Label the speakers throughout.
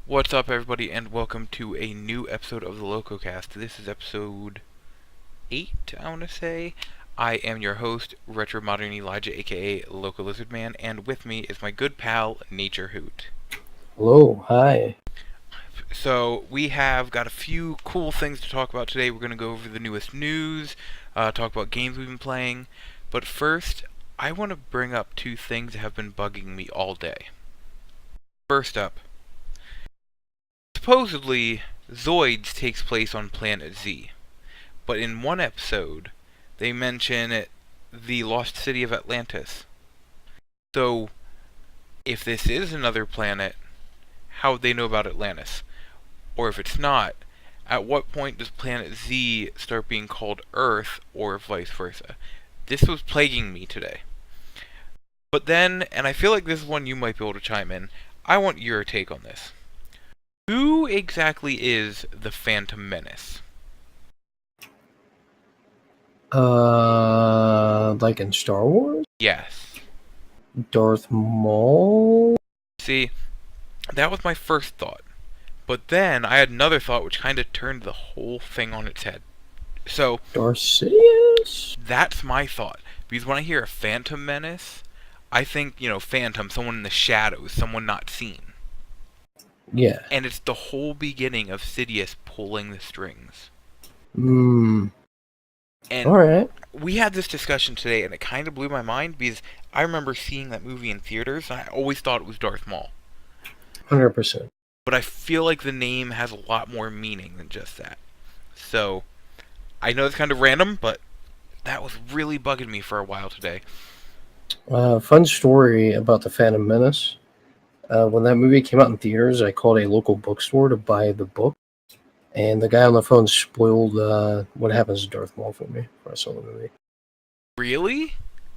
Speaker 1: What's up, everybody, and welcome to a new episode of the Lococast. This is episode 8, I want to say. I am your host, Retro Modern Elijah, aka Localizardman, and with me is my good pal, Nature Hoot.
Speaker 2: Hello, hi.
Speaker 1: So, we have got a few cool things to talk about today. We're going to go over the newest news, talk about games we've been playing, but first, I want to bring up two things that have been bugging me all day. First up, supposedly, Zoids takes place on Planet Z, but in one episode, they mention the lost city of Atlantis. So, if this is another planet, how would they know about Atlantis? Or if it's not, at what point does Planet Z start being called Earth, or vice versa? This was plaguing me today. But then, and I feel like this is one you might be able to chime in, I want your take on this. Who exactly is the Phantom Menace?
Speaker 2: Like in Star Wars?
Speaker 1: Yes.
Speaker 2: Darth Maul?
Speaker 1: See, that was my first thought. But then I had another thought which kind of turned the whole thing on its head. So,
Speaker 2: Darth Sidious?
Speaker 1: that's my thought. Because when I hear a Phantom Menace, I think, Phantom, someone in the shadows, someone not seen.
Speaker 2: Yeah.
Speaker 1: And it's the whole beginning of Sidious pulling the strings.
Speaker 2: And
Speaker 1: Alright. We had this discussion today, and it kind of blew my mind, because I remember seeing that movie in theaters, and I always thought it was Darth Maul.
Speaker 2: 100%.
Speaker 1: But I feel like the name has a lot more meaning than just that. So, I know it's kind of random, but that was really bugging me for a while today.
Speaker 2: Fun story about the Phantom Menace. When that movie came out in theaters, I called a local bookstore to buy the book. And the guy on the phone spoiled what happens to Darth Maul for me when I saw the movie.
Speaker 1: Really?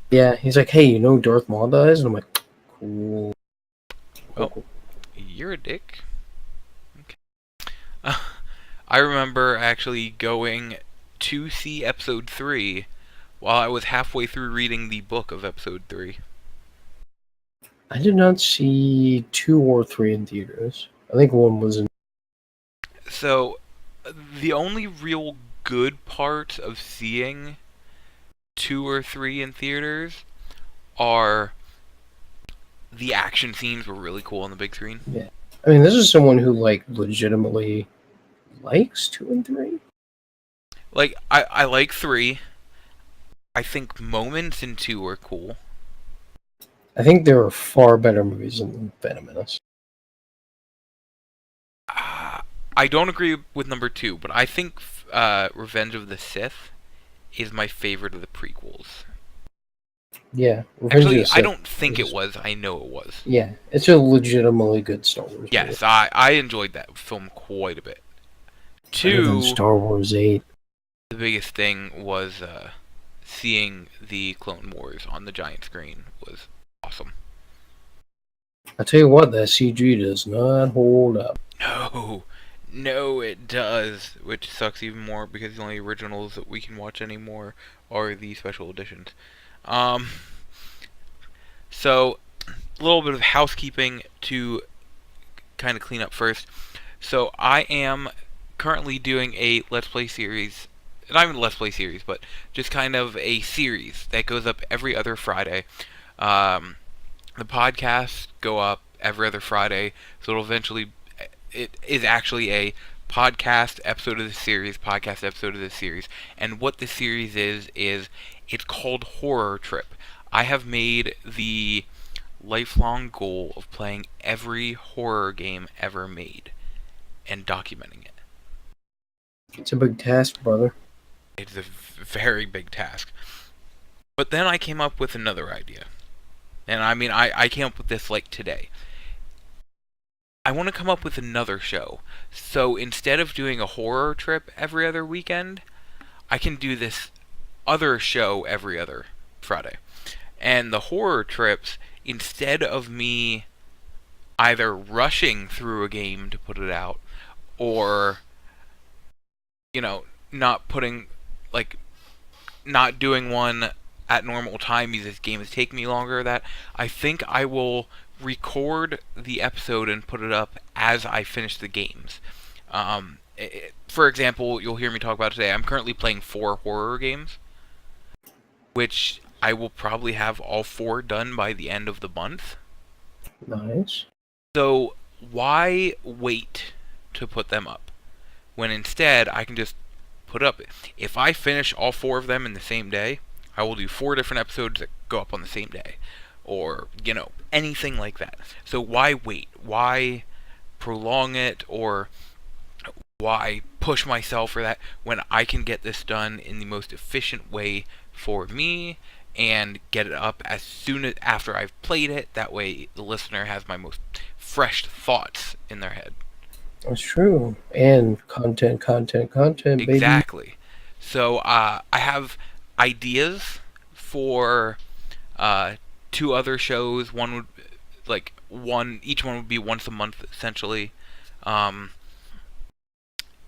Speaker 2: Yeah, he's like, hey, Darth Maul dies? And I'm like, cool.
Speaker 1: Well, you're a dick. Okay. I remember actually going to see episode 3 while I was halfway through reading the book of episode 3.
Speaker 2: I did not see 2 or 3 in theaters. I think 1 was in.
Speaker 1: So, the only real good part of seeing 2 or 3 in theaters are the action scenes were really cool on the big screen.
Speaker 2: Yeah. I mean, this is someone who, legitimately likes 2 and 3.
Speaker 1: I like 3. I think moments in 2 are cool.
Speaker 2: I think there are far better movies than Phantom Menace.
Speaker 1: I don't agree with number 2, but I think Revenge of the Sith is my favorite of the prequels.
Speaker 2: Yeah.
Speaker 1: Actually, I don't think it was. I know it was.
Speaker 2: Yeah, it's a legitimately good Star Wars movie.
Speaker 1: Yes, I enjoyed that film quite a bit. 2,
Speaker 2: Star Wars 8.
Speaker 1: The biggest thing was seeing the Clone Wars on the giant screen was awesome.
Speaker 2: I tell you what, that CG does not hold up.
Speaker 1: No, it does, which sucks even more because the only originals that we can watch anymore are the special editions. So, a little bit of housekeeping to kind of clean up first. So, I am currently doing a Let's Play series, not even a Let's Play series, but just kind of a series that goes up every other Friday. The podcasts go up every other Friday, so it'll eventually, it is actually a podcast episode of the series, and what the series is it's called Horror Trip. I have made the lifelong goal of playing every horror game ever made, and documenting it.
Speaker 2: It's a big task, brother.
Speaker 1: It's a very big task. But then I came up with another idea. And I mean, I came up with this like today. I want to come up with another show. So instead of doing a horror trip every other weekend, I can do this other show every other Friday. And the horror trips, instead of me either rushing through a game to put it out, or, not putting, not doing one at normal time because this game is taking me longer, that I think I will record the episode and put it up as I finish the games. For example, you'll hear me talk about today. I'm currently playing 4 horror games, which I will probably have all 4 done by the end of the month.
Speaker 2: Nice.
Speaker 1: So why wait to put them up when instead I can just put up? If I finish all 4 of them in the same day, I will do 4 different episodes that go up on the same day, or anything like that. So why wait? Why prolong it, or why push myself for that when I can get this done in the most efficient way for me and get it up as soon as after I've played it? That way the listener has my most fresh thoughts in their head.
Speaker 2: That's true. And content, baby.
Speaker 1: Exactly. So I have ideas for 2 other shows. One would each one would be once a month essentially.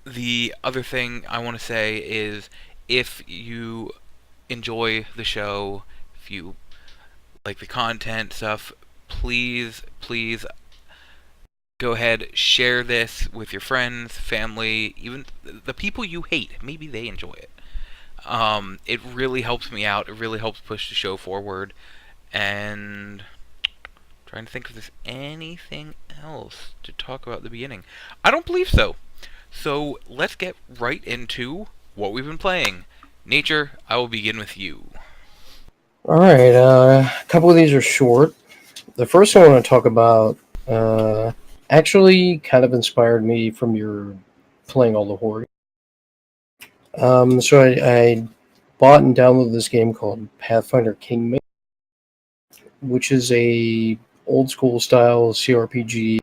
Speaker 1: The other thing I want to say is, if you enjoy the show, if you like the content stuff, please go ahead, share this with your friends, family, even the people you hate. Maybe they enjoy it. It really helps me out. It really helps push the show forward. And trying to think if there's anything else to talk about at the beginning. I don't believe so. So let's get right into what we've been playing. Nature, I will begin with you.
Speaker 2: All right, a couple of these are short. The first one I want to talk about actually kind of inspired me from your playing all the horror. So I bought and downloaded this game called Pathfinder Kingmaker, which is a old school style CRPG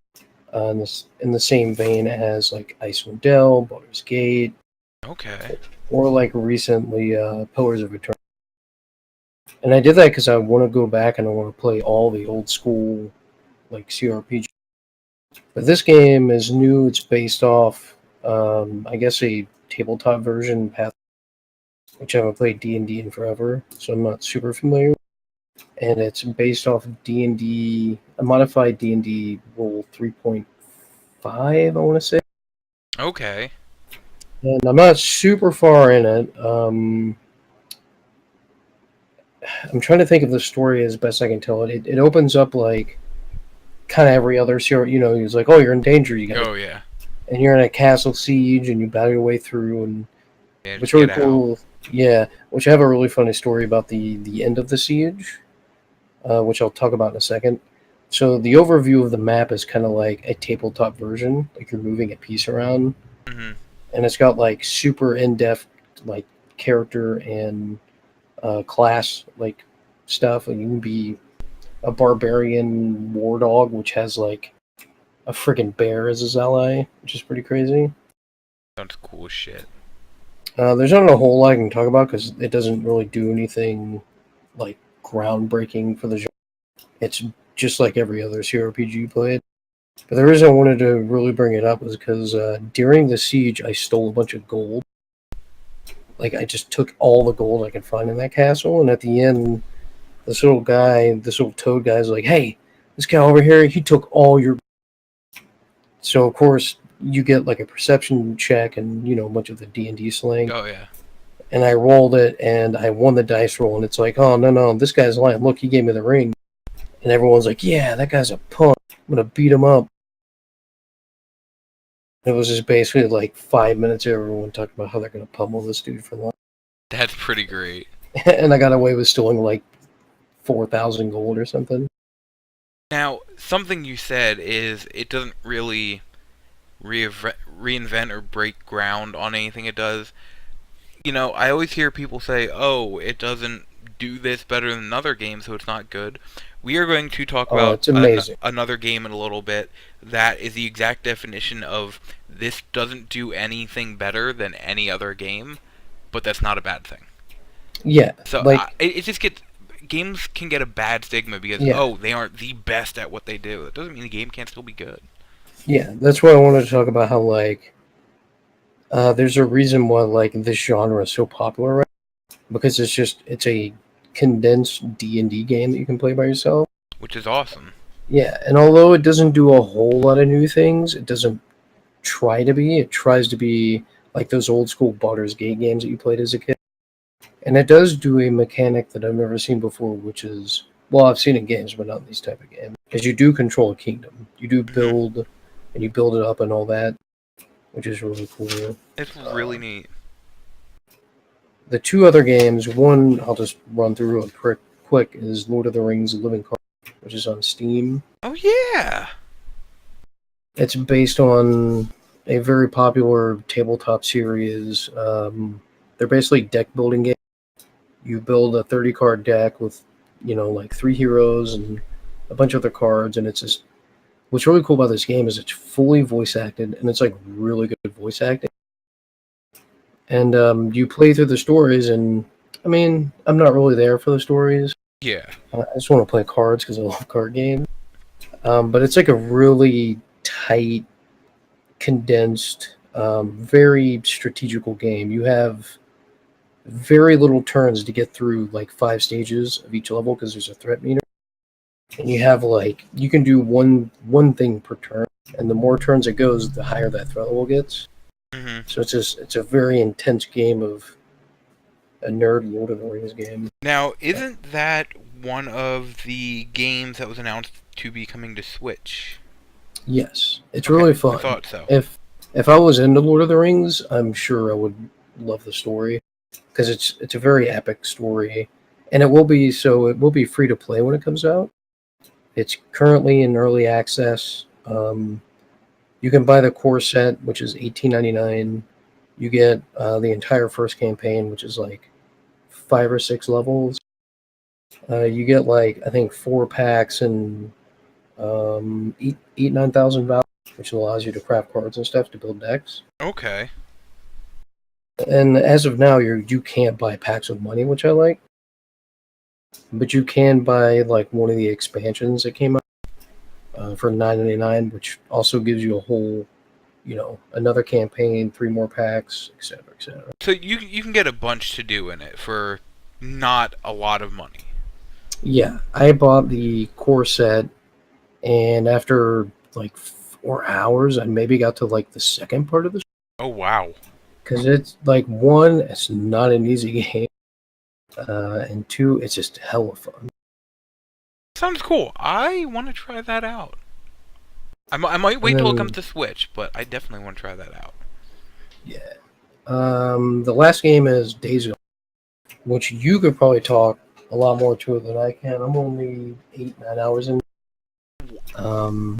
Speaker 2: in the same vein as like Icewind Dale, Baldur's Gate,
Speaker 1: Okay.
Speaker 2: or like recently Pillars of Eternity. And I did that because I want to go back and I want to play all the old school like CRPG. But this game is new. It's based off, I guess, a tabletop version, which I haven't played D&D in forever, so I'm not super familiar. And it's based off of D&D, a modified D&D Roll 3.5, I want to say.
Speaker 1: Okay.
Speaker 2: And I'm not super far in it. I'm trying to think of the story as best I can tell it. It opens up like kind of every other series. He's like, "Oh, you're in danger. You got."
Speaker 1: Oh yeah.
Speaker 2: And you're in a castle siege, and you battle your way through, and
Speaker 1: Yeah,
Speaker 2: which
Speaker 1: just
Speaker 2: really
Speaker 1: get
Speaker 2: cool.
Speaker 1: out.
Speaker 2: Yeah, which I have a really funny story about the end of the siege, which I'll talk about in a second. So the overview of the map is kind of like a tabletop version, like you're moving a piece around,
Speaker 1: Mm-hmm.
Speaker 2: and it's got like super in-depth like character and class like stuff. Like you can be a barbarian war dog, which has like a freaking bear as his ally, which is pretty crazy.
Speaker 1: Sounds cool as shit.
Speaker 2: There's not a whole lot I can talk about because it doesn't really do anything like groundbreaking for the genre. It's just like every other CRPG you played. But the reason I wanted to really bring it up was because during the siege, I stole a bunch of gold. Like, I just took all the gold I could find in that castle, and at the end, this little toad guy is like, "Hey, this guy over here, he took all your..." So, of course, you get like a perception check and, a bunch of the D&D slang.
Speaker 1: Oh yeah.
Speaker 2: And I rolled it, and I won the dice roll, and it's like, "Oh, no, this guy's lying. Look, he gave me the ring." And everyone's like, "Yeah, that guy's a punk. I'm going to beat him up." It was just basically like 5 minutes of everyone talking about how they're going to pummel this dude for lunch.
Speaker 1: That's pretty great.
Speaker 2: And I got away with stealing like 4,000 gold or something.
Speaker 1: Now, something you said is it doesn't really reinvent or break ground on anything it does. I always hear people say, "Oh, it doesn't do this better than another game, so it's not good." We are going to talk
Speaker 2: Oh,
Speaker 1: about
Speaker 2: it's amazing.
Speaker 1: another game in a little bit that is the exact definition of this doesn't do anything better than any other game, but that's not a bad thing.
Speaker 2: Yeah,
Speaker 1: So
Speaker 2: like,
Speaker 1: it just gets games can get a bad stigma because
Speaker 2: yeah,
Speaker 1: they aren't the best at what they do. It doesn't mean the game can't still be good.
Speaker 2: yeah. That's why I wanted to talk about how like there's a reason why like this genre is so popular, right? Because it's a condensed D&D game that you can play by yourself.
Speaker 1: Which is awesome.
Speaker 2: Yeah, and although it doesn't do a whole lot of new things, it doesn't try to be. It tries to be like those old school Baldur's Gate games that you played as a kid. And it does do a mechanic that I've never seen before, which is, well, I've seen in games, but not in these type of games. Because you do control a kingdom. You do
Speaker 1: Hmm.
Speaker 2: build, and you build it up and all that, which is really cool.
Speaker 1: It's
Speaker 2: Uh,
Speaker 1: really neat.
Speaker 2: the two other games, one I'll just run through real quick, is Lord of the Rings: Living Card, which is on Steam.
Speaker 1: Oh yeah.
Speaker 2: It's based on a very popular tabletop series. They're basically deck building games. You build a 30 card deck with, like three heroes and a bunch of other cards, and it's just what's really cool about this game is it's fully voice acted, and it's like really good voice acting. And you play through the stories, and I mean, I'm not really there for the stories.
Speaker 1: Yeah.
Speaker 2: I just want to play cards because I love card games. But it's like a really tight, condensed, very strategical game. You have very little turns to get through like 5 stages of each level because there's a threat meter, and you have like you can do one thing per turn, and the more turns it goes, the higher that threat level gets.
Speaker 1: Hmm.
Speaker 2: So it's a very intense game of a nerd Lord of the Rings game.
Speaker 1: Now, isn't that one of the games that was announced to be coming to Switch?
Speaker 2: Yes, it's
Speaker 1: Okay,
Speaker 2: really
Speaker 1: I
Speaker 2: fun.
Speaker 1: thought so.
Speaker 2: If I was into Lord of the Rings, I'm sure I would love the story because it's a very epic story, and it will be free to play when it comes out. It's currently in early access. You can buy the core set, which is $18.99. You get the entire first campaign, which is like 5 or 6 levels. You get like I think 4 packs and eight 9,000 value, which allows you to craft cards and stuff to build decks.
Speaker 1: Okay.
Speaker 2: And as of now, you can't buy packs with money, which I like. But you can buy like one of the expansions that came out for $9.99, which also gives you a whole, another campaign, 3 more packs, etc., etc.
Speaker 1: So you can get a bunch to do in it for not a lot of money.
Speaker 2: Yeah, I bought the core set, and after like 4 hours, I maybe got to like the second part of the
Speaker 1: Oh wow.
Speaker 2: because it's like one, it's not an easy game, and two, it's just hella fun.
Speaker 1: Sounds cool. I want to try that out. I might
Speaker 2: And
Speaker 1: wait till it comes
Speaker 2: then
Speaker 1: to Switch, but I definitely want to try that out.
Speaker 2: yeah, the last game is Days Gone, which you could probably talk a lot more to it than I can. I'm only 8 9 hours in. Um,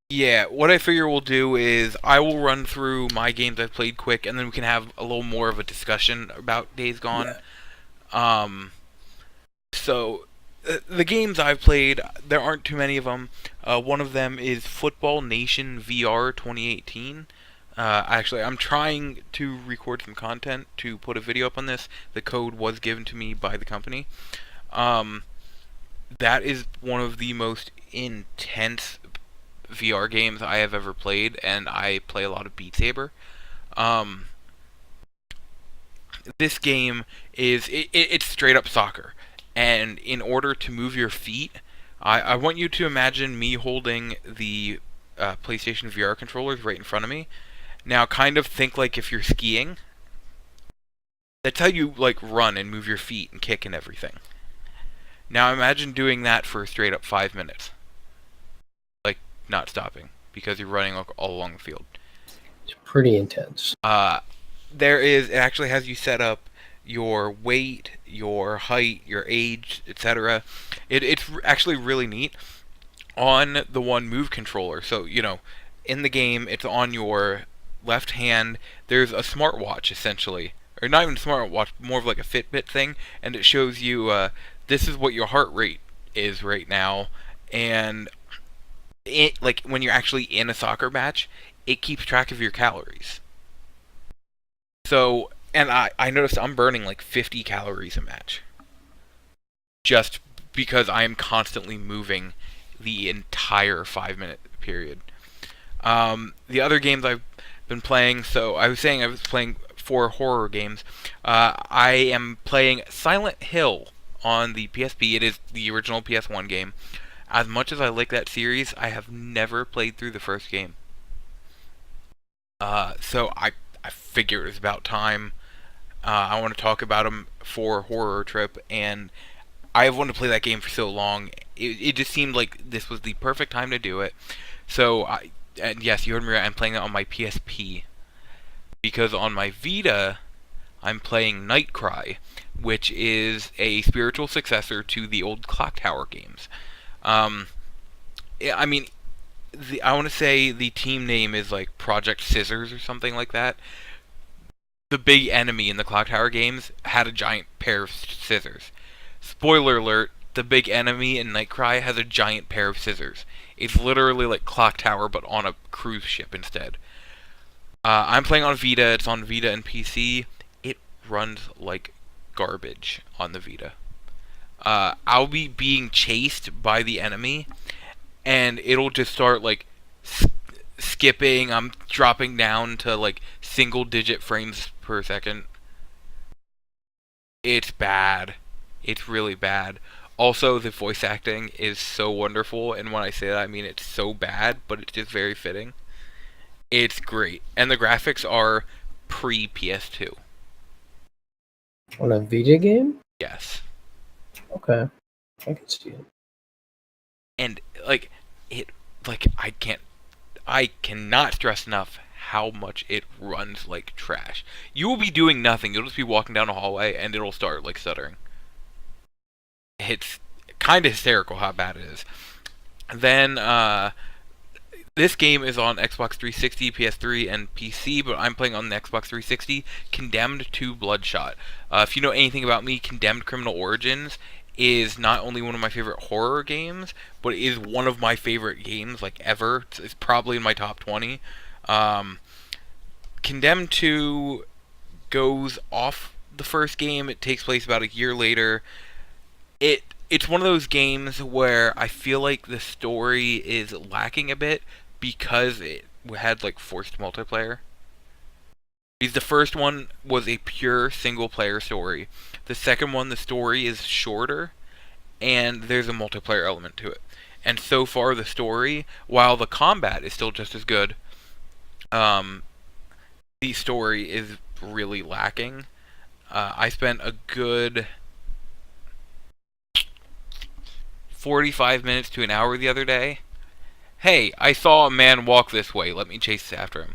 Speaker 1: Yeah, what I figure we'll do is I will run through my games I've played quick, and then we can have a little more of a discussion about Days Gone.
Speaker 2: yeah,
Speaker 1: Um, so the games I've played, there aren't too many of them. One of them is Football Nation VR 2018. Actually, I'm trying to record some content to put a video up on this. The code was given to me by the company. Um, that is one of the most intense VR games I have ever played, and I play a lot of Beat Saber. Um, this game it's straight up soccer, and in order to move your feet, I want you to imagine me holding the PlayStation VR controllers right in front of me. Now, kind of think like if you're skiing. That's how you like run and move your feet and kick and everything. Now, imagine doing that for straight up 5 minutes, like not stopping because you're running all along the field.
Speaker 2: it's pretty intense.
Speaker 1: Uh, it actually has you set up your weight, your height, your age, etc. It's actually really neat on the one move controller. So, in the game, it's on your left hand. There's a smartwatch, essentially. Or not even a smartwatch, more of like a Fitbit thing. And it shows you this is what your heart rate is right now. And like when you're actually in a soccer match, it keeps track of your calories. So, and I noticed I'm burning like 50 calories a match. Just because I am constantly moving the entire 5 minute period. The other games I've been playing, so I was saying I was playing 4 horror games. I am playing Silent Hill on the PSP. It is the original PS1 game. as much as I like that series, I have never played through the first game. So I figure it's about time. I want to talk about them for Horror Trip, and I have wanted to play that game for so long. It just seemed like this was the perfect time to do it. And yes, you heard me right. I'm playing it on my PSP because on my Vita, I'm playing Nightcry, which is a spiritual successor to the old Clock Tower games. Um, I mean, I want to say the team name is like Project Scissors or something like that. The big enemy in the Clock Tower games had a giant pair of scissors. Spoiler alert, the big enemy in Nightcry has a giant pair of scissors. It's literally like Clock Tower, but on a cruise ship instead. I'm playing on Vita. It's on Vita and PC. It runs like garbage on the Vita. I'll be being chased by the enemy, and it'll just start like skipping. I'm dropping down to like single-digit frames per second. It's bad. It's really bad. Also, the voice acting is so wonderful, and when I say that, I mean it's so bad, but it's just very fitting. It's great, and the graphics are pre PS2.
Speaker 2: On a Vita game?
Speaker 1: Yes,
Speaker 2: Okay. I can see it.
Speaker 1: and like it, like I cannot stress enough how much it runs like trash. You will be doing nothing. You'll just be walking down a hallway, and it'll start like stuttering. It's kind of hysterical how bad it is. Then this game is on Xbox 360, PS3, and PC, but I'm playing on the Xbox 360. Condemned to Bloodshot. If you know anything about me, Condemned Criminal Origins is not only one of my favorite horror games, but it is one of my favorite games like ever. It's probably in my top 20. Condemned 2 goes off the first game. It takes place about a year later. It's one of those games where I feel like the story is lacking a bit because it had like forced multiplayer. Because the first one was a pure single player story. The second one, the story is shorter and there's a multiplayer element to it. And so far the story, while the combat is still just as good, the story is really lacking. I spent a good 45 minutes to an hour the other day. Hey, I saw a man walk this way. Let me chase after him.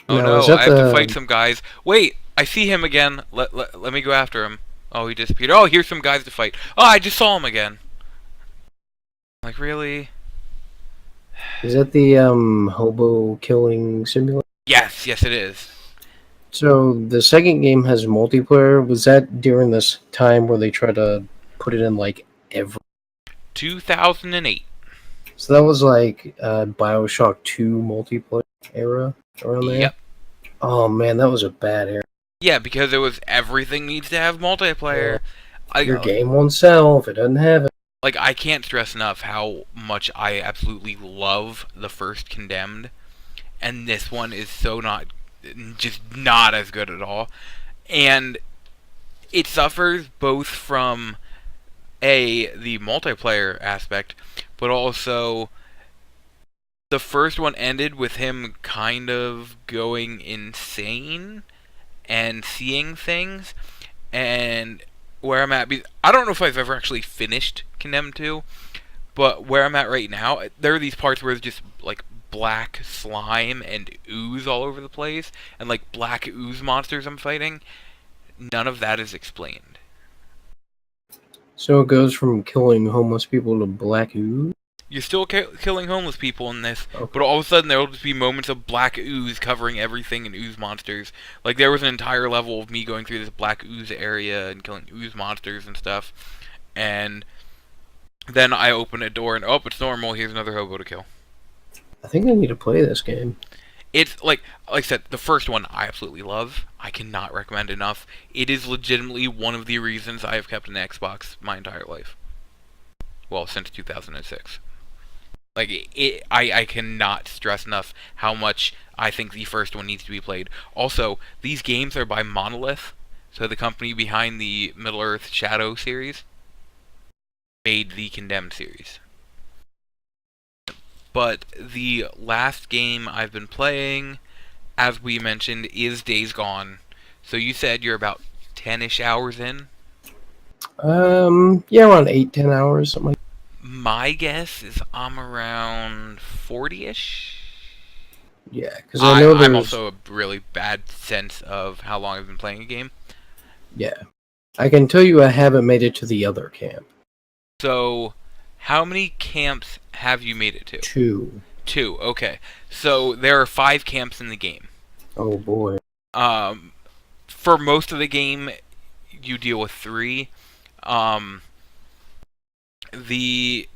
Speaker 1: Oh
Speaker 2: Now, is
Speaker 1: no,
Speaker 2: that
Speaker 1: I have to
Speaker 2: the
Speaker 1: fight some guys. Wait, I see him again. Let me go after him. Oh, he disappeared. Oh, here's some guys to fight. Oh, I just saw him again. Like, really?
Speaker 2: hobo killing simulator?
Speaker 1: Yes, yes it is.
Speaker 2: So the second game has multiplayer. Was that during this time where they tried to put it in like every?
Speaker 1: 2008.
Speaker 2: So that was like Bioshock 2 multiplayer era around there.
Speaker 1: Yep.
Speaker 2: Oh man, that was a bad era.
Speaker 1: Yeah, because it was everything needs to have multiplayer.
Speaker 2: Your game won't sell if it doesn't have it.
Speaker 1: Like, I can't stress enough how much I absolutely love the first Condemned, and this one is so just not as good at all. And it suffers both from the multiplayer aspect, but also the first one ended with him kind of going insane and seeing things, and where I'm at, I don't know if I've ever actually finished Condemned 2, but where I'm at right now, there are these parts where there's just like black slime and ooze all over the place, and like black ooze monsters I'm fighting. None of that is explained.
Speaker 2: So it goes from killing homeless people to black ooze?
Speaker 1: You're still killing homeless people in this,
Speaker 2: Okay.
Speaker 1: but all of a sudden there will just be moments of black ooze covering everything and ooze monsters. Like, there was an entire level of me going through this black ooze area and killing ooze monsters and stuff, and then I open a door and, oh, it's normal, here's another hobo to kill.
Speaker 2: I think I need to play this game.
Speaker 1: It's, like I said, the first one I absolutely love. I cannot recommend enough. It is legitimately one of the reasons I have kept an Xbox my entire life. Well, since 2006. Like, I cannot stress enough how much I think the first one needs to be played. Also, these games are by Monolith, so the company behind the Middle-earth Shadow series. made the Condemned series. But the last game I've been playing, as we mentioned, is Days Gone. So you said you're about 10-ish hours in?
Speaker 2: Yeah, around 8-10 hours, something like
Speaker 1: My guess is I'm around 40-ish.
Speaker 2: that. Yeah, because I know
Speaker 1: I'm
Speaker 2: there's.
Speaker 1: also a really bad sense of how long I've been playing a game.
Speaker 2: Yeah. I can tell you I haven't made it to the other camp.
Speaker 1: So, how many camps have you made it to?
Speaker 2: 2.
Speaker 1: 2, okay. So, there are 5 camps in the game.
Speaker 2: Oh boy.
Speaker 1: Um, for most of the game, you deal with 3. Um, the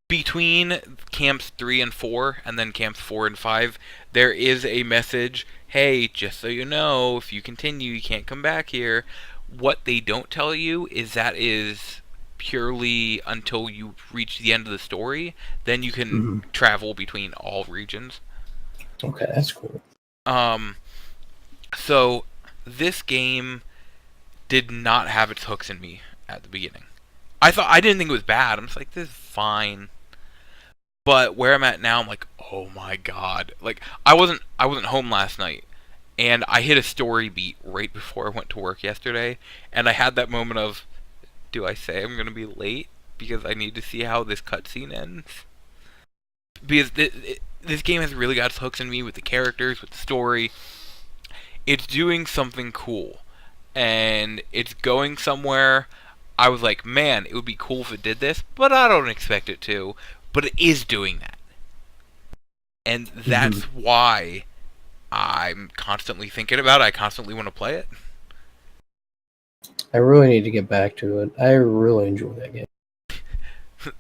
Speaker 1: between camps 3 and 4, and then camps 4 and 5, there is a message, hey, just so you know, if you continue, you can't come back here. What they don't tell you is that is purely until you reach the end of the story. Then you can
Speaker 2: Mhm.
Speaker 1: travel between all regions.
Speaker 2: Okay, that's cool.
Speaker 1: Um, so this game did not have its hooks in me at the beginning. I didn't think it was bad. I'm just like, this is fine. But where I'm at now, I'm like, oh my god! Like I wasn't home last night, and I hit a story beat right before I went to work yesterday, and I had that moment of, do I say I'm gonna be late because I need to see how this cutscene ends? Because this game has really got its hooks in me with the characters, with the story. It's doing something cool, and it's going somewhere. I was like, man, it would be cool if it did this, but I don't expect it to. But it is doing that. And
Speaker 2: Mhm.
Speaker 1: that's why I'm constantly thinking about it. I constantly want to play it.
Speaker 2: I really need to get back to it. I really enjoy that game.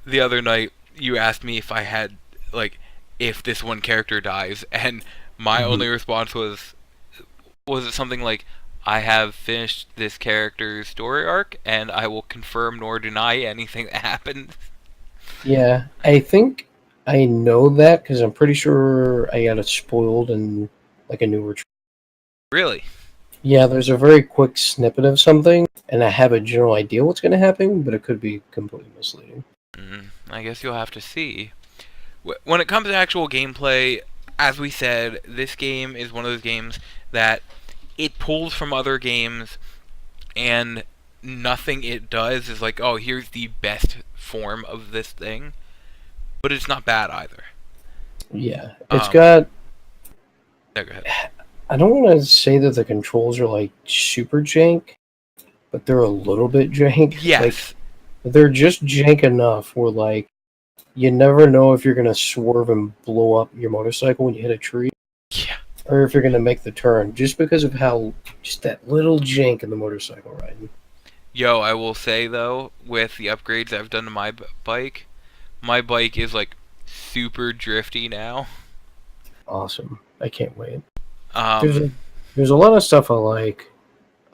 Speaker 1: The other night, you asked me if I had, like, if this one character dies, and my
Speaker 2: Mhm.
Speaker 1: only response was it something like, I have finished this character's story arc, and I will confirm nor deny anything that happens.
Speaker 2: Yeah, I think I know that because I'm pretty sure I got it spoiled in like a newer.
Speaker 1: Really?
Speaker 2: Yeah, there's a very quick snippet of something, and I have a general idea what's going to happen, but it could be completely misleading.
Speaker 1: I guess you'll have to see. When it comes to actual gameplay, as we said, this game is one of those games that it pulls from other games, and nothing it does is like, oh, here's the best form of this thing. But it's not bad either.
Speaker 2: Yeah, it's
Speaker 1: Um,
Speaker 2: got.
Speaker 1: yeah, go ahead.
Speaker 2: I don't want to say that the controls are like super jank, but they're a little bit jank. Like
Speaker 1: Yes.
Speaker 2: they're just jank enough where like you never know if you're gonna swerve and blow up your motorcycle when you hit a tree,
Speaker 1: Yeah.
Speaker 2: or if you're gonna make the turn, just because of how just that little jank in the motorcycle riding.
Speaker 1: Yo, I will say though, with the upgrades I've done to my bike is like super drifty now.
Speaker 2: Awesome! I can't wait. There's
Speaker 1: Um,
Speaker 2: a there's a lot of stuff I like.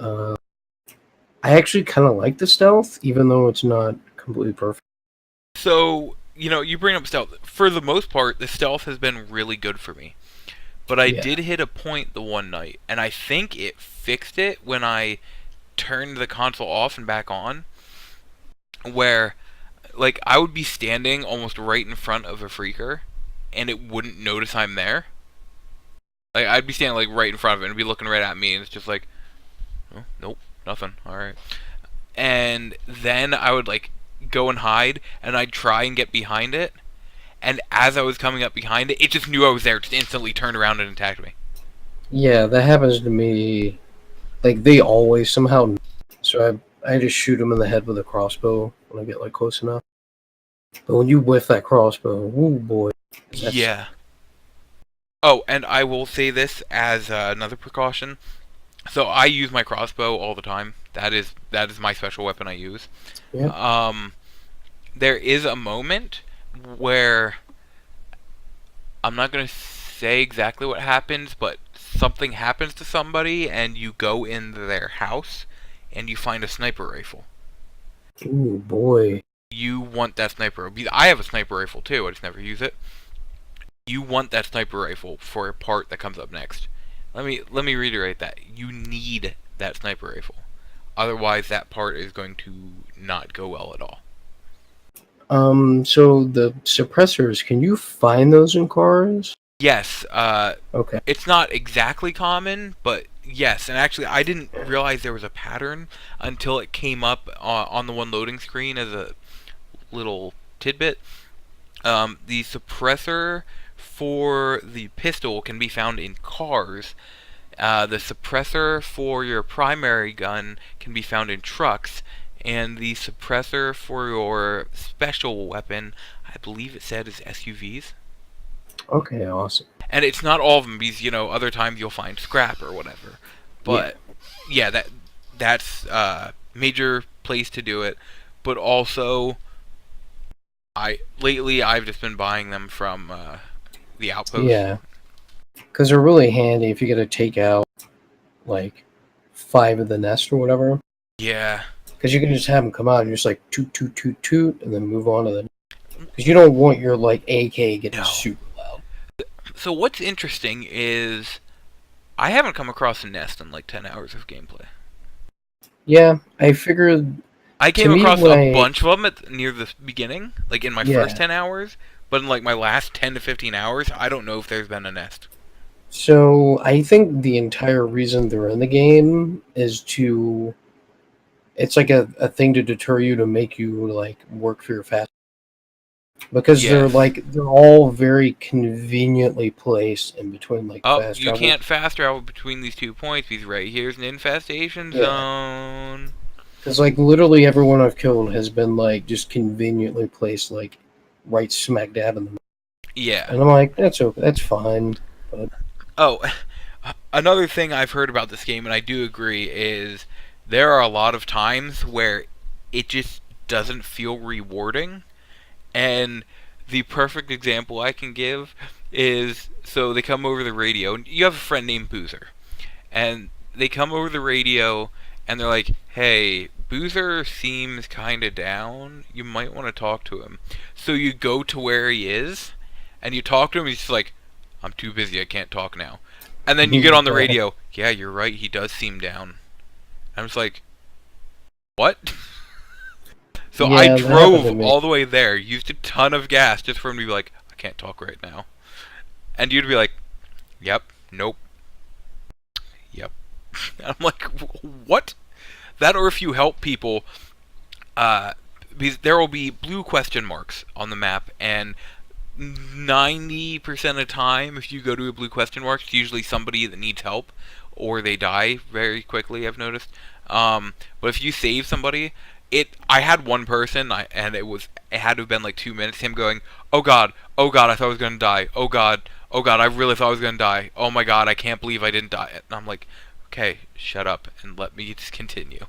Speaker 2: Uh, I actually kind of like the stealth, even though it's not completely perfect.
Speaker 1: so you bring up stealth. For the most part, the stealth has been really good for me. But I
Speaker 2: Yeah.
Speaker 1: did hit a point the one night, and I think it fixed it when I turned the console off and back on, where like I would be standing almost right in front of a freaker, and it wouldn't notice I'm there. Like I'd be standing like right in front of it and it'd be looking right at me, and it's just like, oh, nope, nothing. All right. And then I would like go and hide, and I'd try and get behind it. And as I was coming up behind it, it just knew I was there, just instantly turned around and attacked me.
Speaker 2: Yeah, that happens to me. Like they always somehow. So I just shoot them in the head with a crossbow when I get like close enough. But when you whiff that crossbow, oh boy, that's
Speaker 1: Yeah. Oh, and I will say this as another precaution. So I use my crossbow all the time. That is my special weapon I use.
Speaker 2: yeah.
Speaker 1: Um, there is a moment where I'm not gonna say exactly what happens, but something happens to somebody, and you go into their house, and you find a sniper rifle.
Speaker 2: Oh boy.
Speaker 1: You want that sniper. I have a sniper rifle too. I just never use it. You want that sniper rifle for a part that comes up next. Let me reiterate that. You need that sniper rifle. Otherwise, that part is going to not go well at all.
Speaker 2: So the suppressors, can you find those in cars?
Speaker 1: Yes,
Speaker 2: Okay.
Speaker 1: it's not exactly common, but yes. And actually, I didn't realize there was a pattern until it came up on the one loading screen as a little tidbit. The suppressor for the pistol can be found in cars. The suppressor for your primary gun can be found in trucks, and the suppressor for your special weapon, I believe it said, is SUVs.
Speaker 2: Okay, awesome.
Speaker 1: And it's not all of them because other times you'll find scrap or whatever.
Speaker 2: Yeah.
Speaker 1: But yeah, that's major place to do it. But also, I've just been buying them from the outpost.
Speaker 2: Yeah. Because they're really handy if you got to take out, like, 5 of the nest or whatever.
Speaker 1: Yeah.
Speaker 2: Because you can just have them come out and just, like, toot, toot, toot, toot, and then move on to the... Because you don't want your, like, AK getting
Speaker 1: No.
Speaker 2: super loud.
Speaker 1: So what's interesting is I haven't come across a nest in like 10 hours of gameplay.
Speaker 2: Yeah, I figured...
Speaker 1: I came
Speaker 2: me,
Speaker 1: across
Speaker 2: when
Speaker 1: a
Speaker 2: I-
Speaker 1: bunch of them near the beginning, like in my
Speaker 2: Yeah.
Speaker 1: first 10 hours, but in like my last 10 to 15 hours, I don't know if there's been a nest.
Speaker 2: So I think the entire reason they're in the game is to... It's like a thing to deter you, to make you, like, work for your fast. Because
Speaker 1: Yes.
Speaker 2: they're all very conveniently placed in between, like,
Speaker 1: Oh,
Speaker 2: fast
Speaker 1: you
Speaker 2: travel.
Speaker 1: can't fast travel between these 2 points because right here's an infestation
Speaker 2: Yeah.
Speaker 1: zone.
Speaker 2: Because, like, literally everyone I've killed has been, like, just conveniently placed, like, right smack dab in the middle.
Speaker 1: Yeah.
Speaker 2: And I'm like, that's okay, that's fine. But
Speaker 1: Oh, another thing I've heard about this game, and I do agree, is there are a lot of times where it just doesn't feel rewarding. And the perfect example I can give is, so they come over the radio. You have a friend named Boozer, and they come over the radio, and they're like, "Hey, Boozer seems kind of down. You might want to talk to him." So you go to where he is, and you talk to him. He's just like, "I'm too busy. I can't talk now." And then you get on the radio. Yeah, you're right. He does seem down. I'm just like, what? So
Speaker 2: Yeah,
Speaker 1: I
Speaker 2: that happened
Speaker 1: drove
Speaker 2: to me.
Speaker 1: all the way there, used a ton of gas just for him to be like, I can't talk right now. And you'd be like, yep, nope, yep. And I'm like, what? That, or if you help people, because there will be blue question marks on the map, and 90% of the time, if you go to a blue question mark, it's usually somebody that needs help, or they die very quickly, I've noticed. But if you save somebody, I had one person, and it had to have been like 2 minutes, him going, oh god, I thought I was gonna die, oh god, I really thought I was gonna die, oh my god, I can't believe I didn't die. And I'm like, okay, shut up, and let me just continue.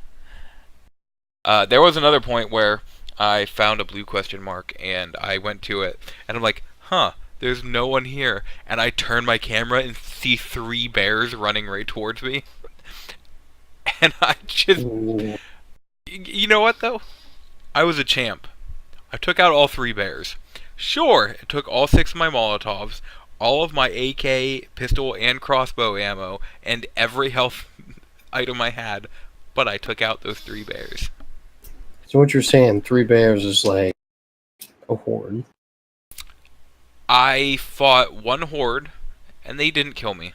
Speaker 1: There was another point where I found a blue question mark, and I went to it, and I'm like, huh, there's no one here. And I turn my camera and see 3 bears running right towards me. And I just...
Speaker 2: Ooh.
Speaker 1: You know what, though? I was a champ. I took out all 3 bears. Sure, it took all 6 of my Molotovs, all of my AK, pistol, and crossbow ammo, and every health item I had, but I took out those 3 bears.
Speaker 2: So what you're saying, 3 bears is like a horde.
Speaker 1: I fought one horde, and they didn't kill me.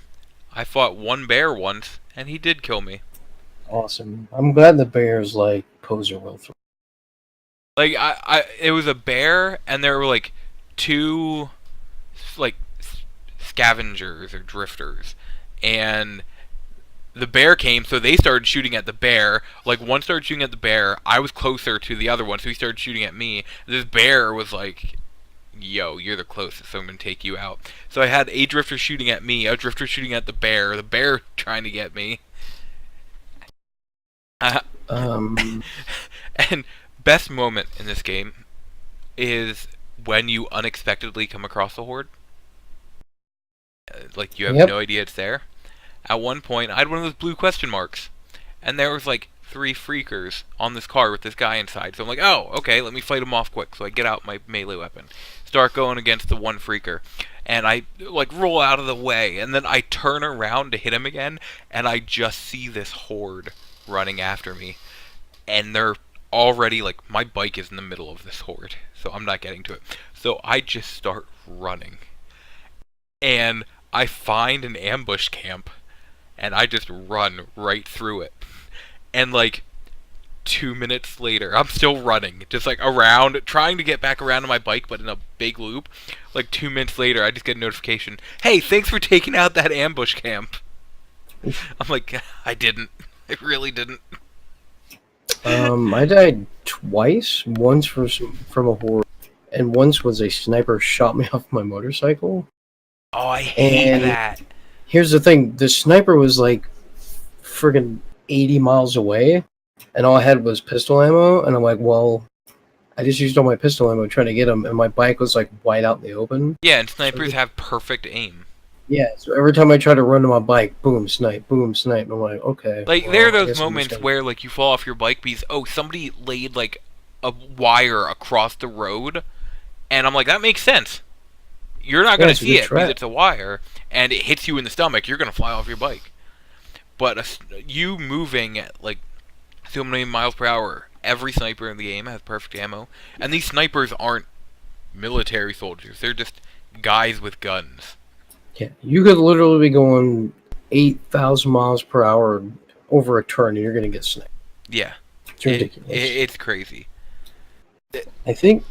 Speaker 1: I fought one bear once, and he did kill me.
Speaker 2: Awesome. I'm glad the bears, like, pose a real threat.
Speaker 1: Like, it was a bear, and there were, like, 2, like, scavengers or drifters. And the bear came, so they started shooting at the bear. Like, one started shooting at the bear. I was closer to the other one, so he started shooting at me. This bear was like, yo, you're the closest, so I'm going to take you out. So I had a drifter shooting at me, a drifter shooting at the bear trying to get me. And best moment in this game is when you unexpectedly come across a horde. Like, you have no idea it's there. At one point, I had one of those blue question marks, and there was like 3 freakers on this car with this guy inside. So I'm like, oh, okay, let me fight him off quick. So I get out my melee weapon, start going against the one freaker, and I like roll out of the way, and then I turn around to hit him again, and I just see this horde running after me, and they're already, like, my bike is in the middle of this horde, so I'm not getting to it. So I just start running. And I find an ambush camp, and I just run right through it. And, like, 2 minutes later, I'm still running, just like around, trying to get back around to my bike, but in a big loop. Like 2 minutes later, I just get a notification, "Hey, thanks for taking out that ambush camp." I'm like, I didn't. I really didn't.
Speaker 2: I died twice. Once from a horde, and once was a sniper shot me off my motorcycle.
Speaker 1: Oh, I hate
Speaker 2: And
Speaker 1: that.
Speaker 2: here's the thing: the sniper was like friggin' 80 miles away, and all I had was pistol ammo. And I'm like, well, I just used all my pistol ammo trying to get him, and my bike was like wide out in the open.
Speaker 1: Yeah, and snipers have perfect aim.
Speaker 2: Yeah, so every time I try to run to my bike, boom, snipe, boom, snipe. And I'm like, okay.
Speaker 1: Like,
Speaker 2: well,
Speaker 1: there are
Speaker 2: I
Speaker 1: those
Speaker 2: guess I'm just
Speaker 1: moments
Speaker 2: gonna-
Speaker 1: where, like, you fall off your bike because, oh, somebody laid, like, a wire across the road, and I'm like, that makes sense. You're not
Speaker 2: Yeah,
Speaker 1: going
Speaker 2: it's
Speaker 1: to
Speaker 2: a
Speaker 1: see
Speaker 2: good
Speaker 1: it
Speaker 2: trap.
Speaker 1: because it's a wire, and it hits you in the stomach, you're going to fly off your bike. But you moving at, like, so many miles per hour, every sniper in the game has perfect ammo, and these snipers aren't military soldiers, they're just guys with guns.
Speaker 2: Yeah, you could literally be going 8,000 miles per hour over a turn, and you're gonna get sniped.
Speaker 1: Yeah.
Speaker 2: It's ridiculous.
Speaker 1: It's crazy.
Speaker 2: I think.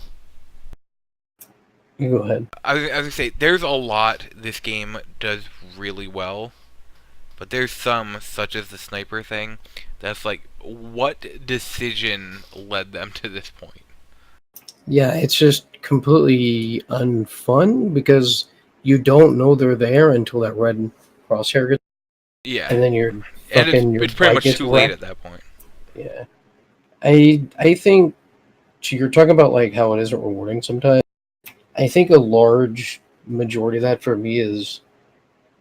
Speaker 2: You go ahead.
Speaker 1: I was going to say, there's a lot this game does really well, but there's some, such as the sniper thing, that's like, what decision led them to this point?
Speaker 2: Yeah, it's just completely unfun because you don't know they're there until that red crosshair gets,
Speaker 1: Yeah.
Speaker 2: and then you're
Speaker 1: And
Speaker 2: fucking your
Speaker 1: it's pretty
Speaker 2: bike
Speaker 1: much
Speaker 2: gets
Speaker 1: too late
Speaker 2: wrecked.
Speaker 1: at that point.
Speaker 2: Yeah, I think you're talking about like how it isn't rewarding sometimes. I think a large majority of that for me is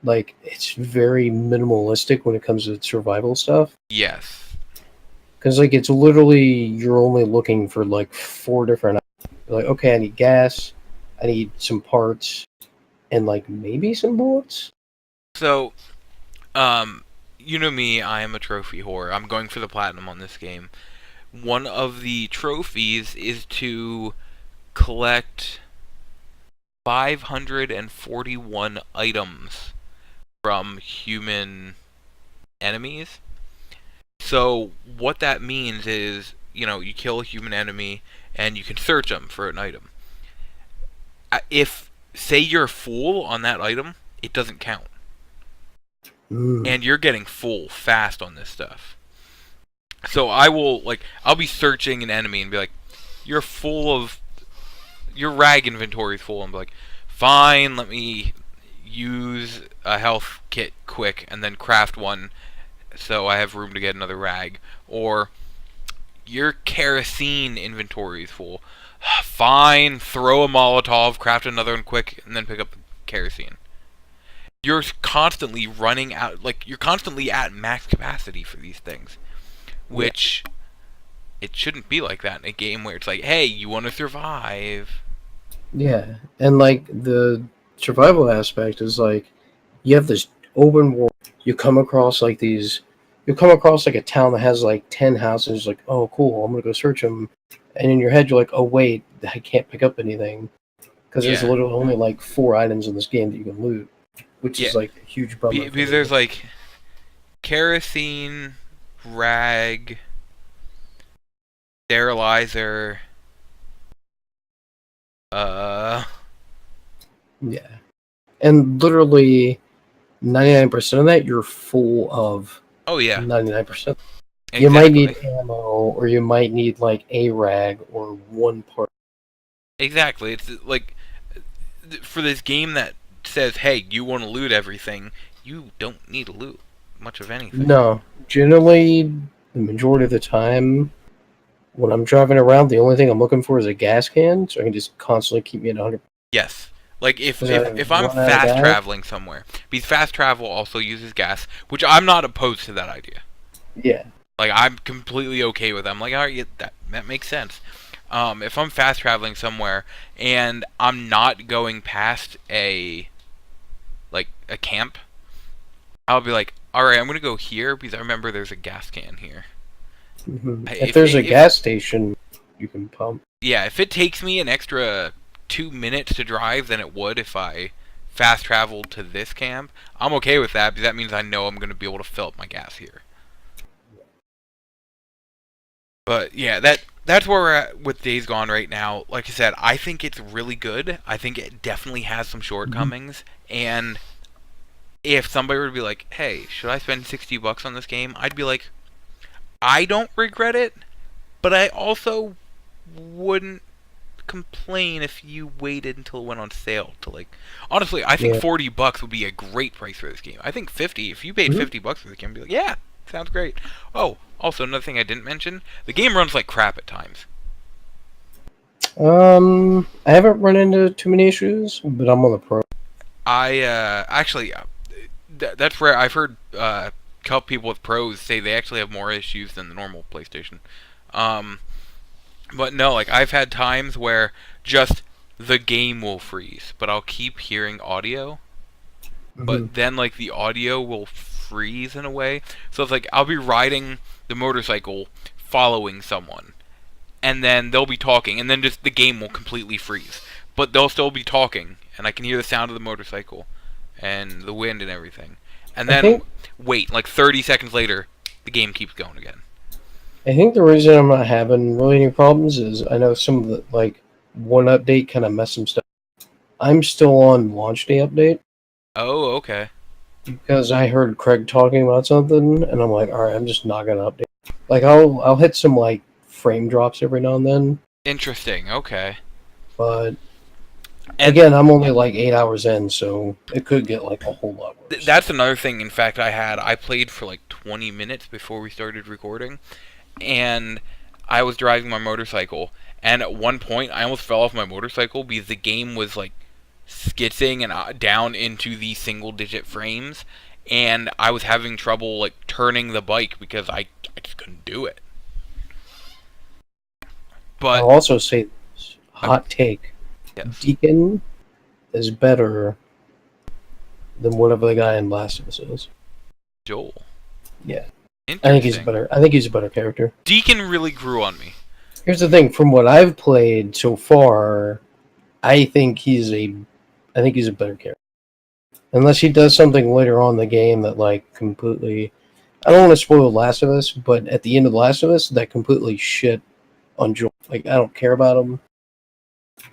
Speaker 2: like it's very minimalistic when it comes to survival stuff.
Speaker 1: Yes.
Speaker 2: Because like it's literally you're only looking for like four different. You're like, okay, I need gas, I need some parts, and like maybe some bullets.
Speaker 1: So, you know me, I am a trophy whore. I'm going for the platinum on this game. One of the trophies is to collect 541 items from human enemies. So what that means is, you kill a human enemy and you can search them for an item. If, say, you're full on that item, it doesn't count. And you're getting full fast on this stuff. So I'll be searching an enemy and be like, you're full of, your rag inventory is full. And be like, fine, let me use a health kit quick and then craft one so I have room to get another rag. Or, your kerosene inventory is full. Fine, throw a Molotov, craft another one quick, and then pick up the kerosene. You're constantly running out, like, you're constantly at max capacity for these things. Which, it shouldn't be like that in a game where it's like, hey, you want to survive.
Speaker 2: Yeah, and like the survival aspect is like you have this open world. You come across like these. You come across like a town that has like 10 houses. Like, oh, cool, I'm gonna go search them. And in your head, you're like, oh wait, I can't pick up anything because there's
Speaker 1: Yeah.
Speaker 2: literally only like 4 items in this game that you can loot, which
Speaker 1: Yeah.
Speaker 2: is like a huge bummer. for
Speaker 1: Because
Speaker 2: me.
Speaker 1: there's like kerosene, rag, sterilizer,
Speaker 2: Yeah, and literally 99% of that you're full of.
Speaker 1: oh yeah,
Speaker 2: 99%.
Speaker 1: exactly.
Speaker 2: You might need ammo, or you might need like a rag or one part.
Speaker 1: Exactly. It's like, for this game that says, hey, you want to loot everything, you don't need to loot much of anything.
Speaker 2: No, generally, the majority of the time, when I'm driving around, the only thing I'm looking for is a gas can, so I can just constantly keep me at 100.
Speaker 1: Yes. Like, if
Speaker 2: Because I
Speaker 1: if I'm
Speaker 2: run out of
Speaker 1: fast
Speaker 2: gas.
Speaker 1: traveling somewhere, because fast travel also uses gas, which I'm not opposed to that idea.
Speaker 2: Yeah,
Speaker 1: Like, I'm completely okay with that. I'm like, alright, yeah, that makes sense. If I'm fast traveling somewhere and I'm not going past a camp, I'll be like, alright, I'm gonna go here because I remember there's a gas can here.
Speaker 2: If
Speaker 1: If
Speaker 2: there's a
Speaker 1: it,
Speaker 2: gas station, you can pump.
Speaker 1: yeah, if it takes me an extra 2 minutes to drive than it would if I fast traveled to this camp, I'm okay with that because that means I know I'm going to be able to fill up my gas here. But yeah, that's where we're at with Days Gone right now. Like I said, I think it's really good. I think it definitely has some
Speaker 2: Mhm.
Speaker 1: shortcomings, and if somebody were to be like, "Hey, should I spend $60 on this game?" I'd be like, "I don't regret it, but I also wouldn't complain if you waited until it went on sale to like honestly I think
Speaker 2: Yeah.
Speaker 1: $40 would be a great price for this game. I think 50 if you paid
Speaker 2: Mhm.
Speaker 1: $50 for the game I'd be like, yeah, sounds great. Oh, also another thing I didn't mention, the game runs like crap at times.
Speaker 2: I haven't run into too many issues, but I'm on the pro.
Speaker 1: I actually that's where I've heard a couple people with pros say they actually have more issues than the normal PlayStation. um but no, like I've had times where just the game will freeze but I'll keep hearing audio,
Speaker 2: Hmm.
Speaker 1: but then like the audio will freeze in a way. So it's like I'll be riding the motorcycle following someone and then they'll be talking and then just the game will completely freeze. But they'll still be talking and I can hear the sound of the motorcycle and the wind and everything. And
Speaker 2: I
Speaker 1: then
Speaker 2: think
Speaker 1: wait, like 30 seconds later, the game keeps going again.
Speaker 2: I think the reason I'm not having really any problems is I know some of the like one update kind of messed some stuff. I'm still on launch day update
Speaker 1: Oh, okay.
Speaker 2: because I heard Craig talking about something, and I'm like, all right, I'm just not gonna update. Like I'll hit some like frame drops every now and then,
Speaker 1: Interesting. Okay.
Speaker 2: but
Speaker 1: And
Speaker 2: again, I'm only like 8 hours in, so it could get like a whole lot worse.
Speaker 1: that's another thing. In fact, I played for like 20 minutes before we started recording, and I was driving my motorcycle, and at one point I almost fell off my motorcycle because the game was like skitzing and down into the single digit frames, and I was having trouble like turning the bike because I just couldn't do it. But
Speaker 2: I'll also say this,
Speaker 1: uh,
Speaker 2: hot take:
Speaker 1: yes,
Speaker 2: Deacon is better than whatever the guy in Last of Us is.
Speaker 1: Joel.
Speaker 2: Yeah, I think he's
Speaker 1: Interesting.
Speaker 2: better. I think he's a better character.
Speaker 1: Deacon really grew on me.
Speaker 2: Here's the thing: from what I've played so far, I think he's a, I think he's a better character. Unless he does something later on in the game that like completely. I don't want to spoil Last of Us, but at the end of Last of Us, that completely shit on Joel. Like I don't care about him.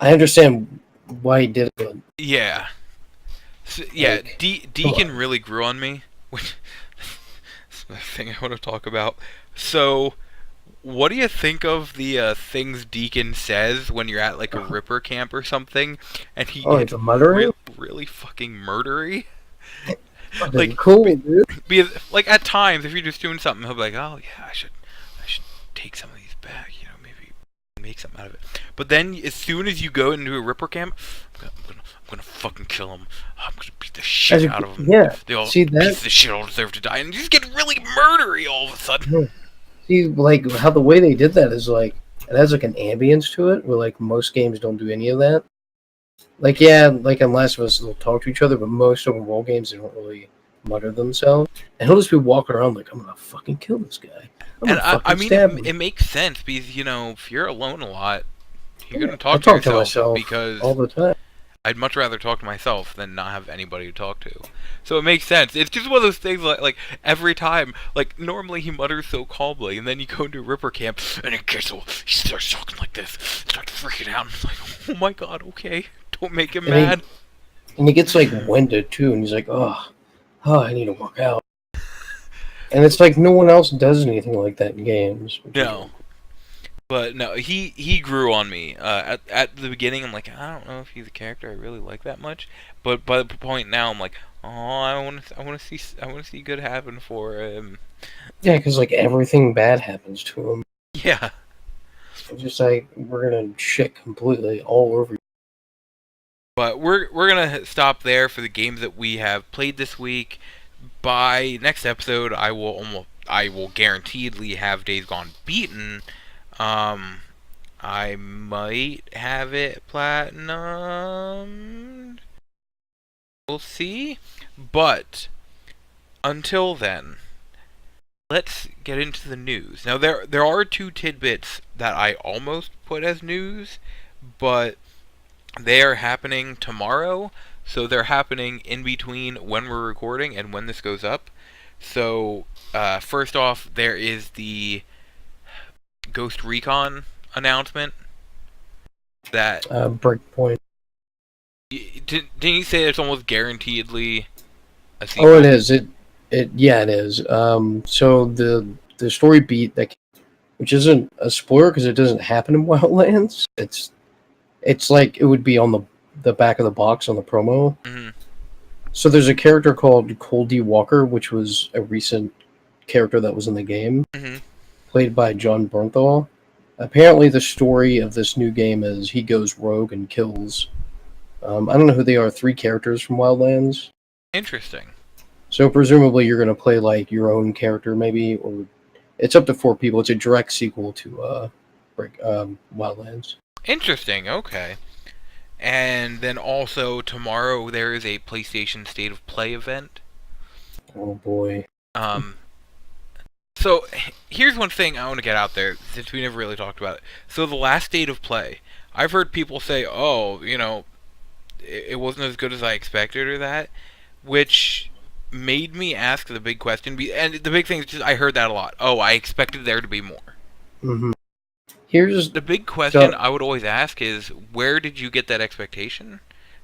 Speaker 2: I understand why he did it, but
Speaker 1: Yeah. So, yeah,
Speaker 2: like, come
Speaker 1: Deacon
Speaker 2: on.
Speaker 1: really grew on me, which is the thing I want to talk about. So, what do you think of the things Deacon says when you're at like a Ripper camp or something, and he
Speaker 2: Oh, like
Speaker 1: gets
Speaker 2: the muttering,
Speaker 1: really fucking murdery?
Speaker 2: fucking
Speaker 1: Like,
Speaker 2: cool, dude.
Speaker 1: like at times, if you're just doing something, he'll be like, "Oh yeah, I should take some of these back. You know, maybe make something out of it." But then, as soon as you go into a Ripper camp, I'm gonna fucking kill him. I'm gonna beat the shit out of them.
Speaker 2: Yeah,
Speaker 1: They all
Speaker 2: see that?
Speaker 1: pieces of shit all deserve to die, and you just get really murdery all of a sudden.
Speaker 2: Yeah. See, like how the way they did that is like it has like an ambience to it, where like most games don't do any of that. Like yeah, like in Last of Us, they'll talk to each other, but most open world games they don't really mutter themselves. And he'll just be walking around like, I'm gonna fucking kill this guy. I'm
Speaker 1: And
Speaker 2: gonna
Speaker 1: I
Speaker 2: fucking
Speaker 1: mean,
Speaker 2: stab him.
Speaker 1: it makes sense because you know if you're alone a lot, you're
Speaker 2: Yeah,
Speaker 1: gonna
Speaker 2: I
Speaker 1: talk to
Speaker 2: talk to
Speaker 1: yourself
Speaker 2: myself all
Speaker 1: because
Speaker 2: the time.
Speaker 1: I'd much rather talk to myself than not have anybody to talk to. So it makes sense. It's just one of those things like every time, like normally he mutters so calmly, and then you go into Ripper Camp and he starts talking like this, starts freaking out. And it's like, oh my god, okay, don't make him
Speaker 2: And he
Speaker 1: mad.
Speaker 2: and he gets like winded too, and he's like, oh, I need to work out. And it's like no one else does anything like that in games, which is
Speaker 1: No,
Speaker 2: really cool.
Speaker 1: but no, he grew on me. At the beginning, I'm like, I don't know if he's a character I really like that much. But by the point now, I'm like, oh, I want to see good happen for him.
Speaker 2: Yeah, because like everything bad happens to him.
Speaker 1: Yeah.
Speaker 2: It's just like we're gonna shit completely all over you.
Speaker 1: But we're gonna stop there for the games that we have played this week. By next episode, I will guaranteedly have Days Gone beaten. Um, I might have it platinum. We'll see. But until then, let's get into the news. Now, there are two tidbits that I almost put as news, but they are happening tomorrow, so they're happening in between when we're recording and when this goes up. So, first off, there is the Ghost Recon announcement that
Speaker 2: Breakpoint.
Speaker 1: didn't you say it's almost guaranteedly a
Speaker 2: Oh,
Speaker 1: sequel?
Speaker 2: it is. Yeah, it is. So the story beat which isn't a spoiler because it doesn't happen in Wildlands. It's like it would be on the back of the box on the promo.
Speaker 1: Mm-hmm.
Speaker 2: So there's a character called Cole D. Walker, which was a recent character that was in the game,
Speaker 1: Mm-hmm.
Speaker 2: played by John Bernthal. Apparently, the story of this new game is he goes rogue and kills. I don't know who they are. 3 characters from Wildlands.
Speaker 1: Interesting.
Speaker 2: So presumably you're going to play like your own character, maybe, or it's up to 4 people. It's a direct sequel to Wildlands.
Speaker 1: Interesting. Okay. And then also tomorrow there is a PlayStation State of Play event.
Speaker 2: Oh boy.
Speaker 1: Um. So here's one thing I want to get out there since we never really talked about it. So the last State of Play, I've heard people say, "Oh, it wasn't as good as I expected," or that, which made me ask the big question. And the big thing is just I heard that a lot. Oh, I expected there to be more.
Speaker 2: Mm-hmm. Here's
Speaker 1: The big question I would always ask is, where did you get that expectation?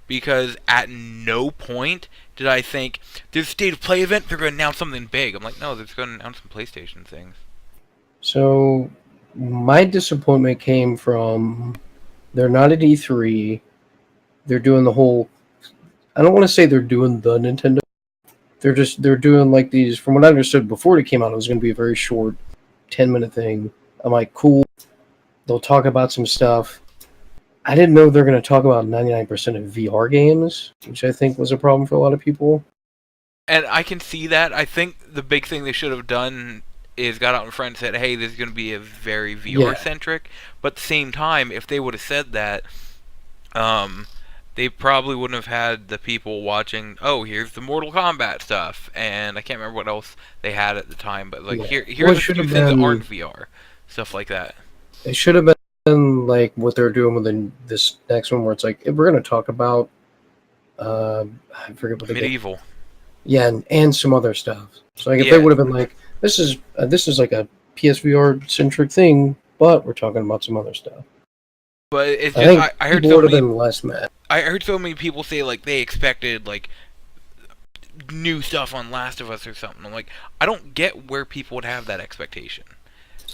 Speaker 1: Because at no point did I think, there's a State of Play event, they're going to announce something big. I'm like, no, they're just going to announce some PlayStation things.
Speaker 2: So my disappointment came from they're not at E3. They're doing the whole. I don't want to say they're doing the Nintendo. They're doing like these. From what I understood before it came out, it was going to be a very short, 10-minute thing. I'm like, cool. They'll talk about some stuff. I didn't know they're going to talk about 99% of VR games, which I think was a problem for a lot of people.
Speaker 1: And I can see that. I think the big thing they should have done is got out in front and said, hey, this is going to be a very VR-centric. But at the same time, if they would have said that, they probably wouldn't have had the people watching, oh, here's the Mortal Kombat stuff. And I can't remember what else they had at the time. But like here's a few things that aren't VR. Stuff like that.
Speaker 2: It should have been like what they're doing with this next one, where it's like we're going to talk about I forget what
Speaker 1: Medieval.
Speaker 2: Yeah, and some other stuff. So like if they would have been like, this is like a PSVR centric thing, but we're talking about some other stuff.
Speaker 1: But it's just I heard
Speaker 2: so many been less mad.
Speaker 1: I heard so many people say like they expected like new stuff on Last of Us or something. I'm like, I don't get where people would have that expectation.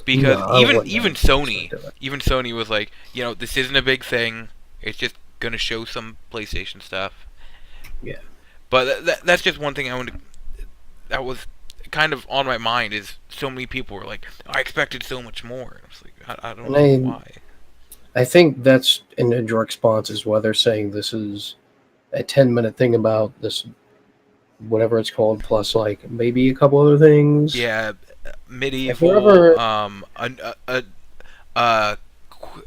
Speaker 1: Because even Sony was like, this isn't a big thing. It's just gonna show some PlayStation stuff.
Speaker 2: Yeah.
Speaker 1: But that's just one thing that was kind of on my mind is so many people were like, I expected so much more. I was like, I don't know why.
Speaker 2: I think that's in a direct response is why they're saying this is a 10-minute thing about this, whatever it's called, plus like maybe a couple other things.
Speaker 1: Yeah. Medieval, a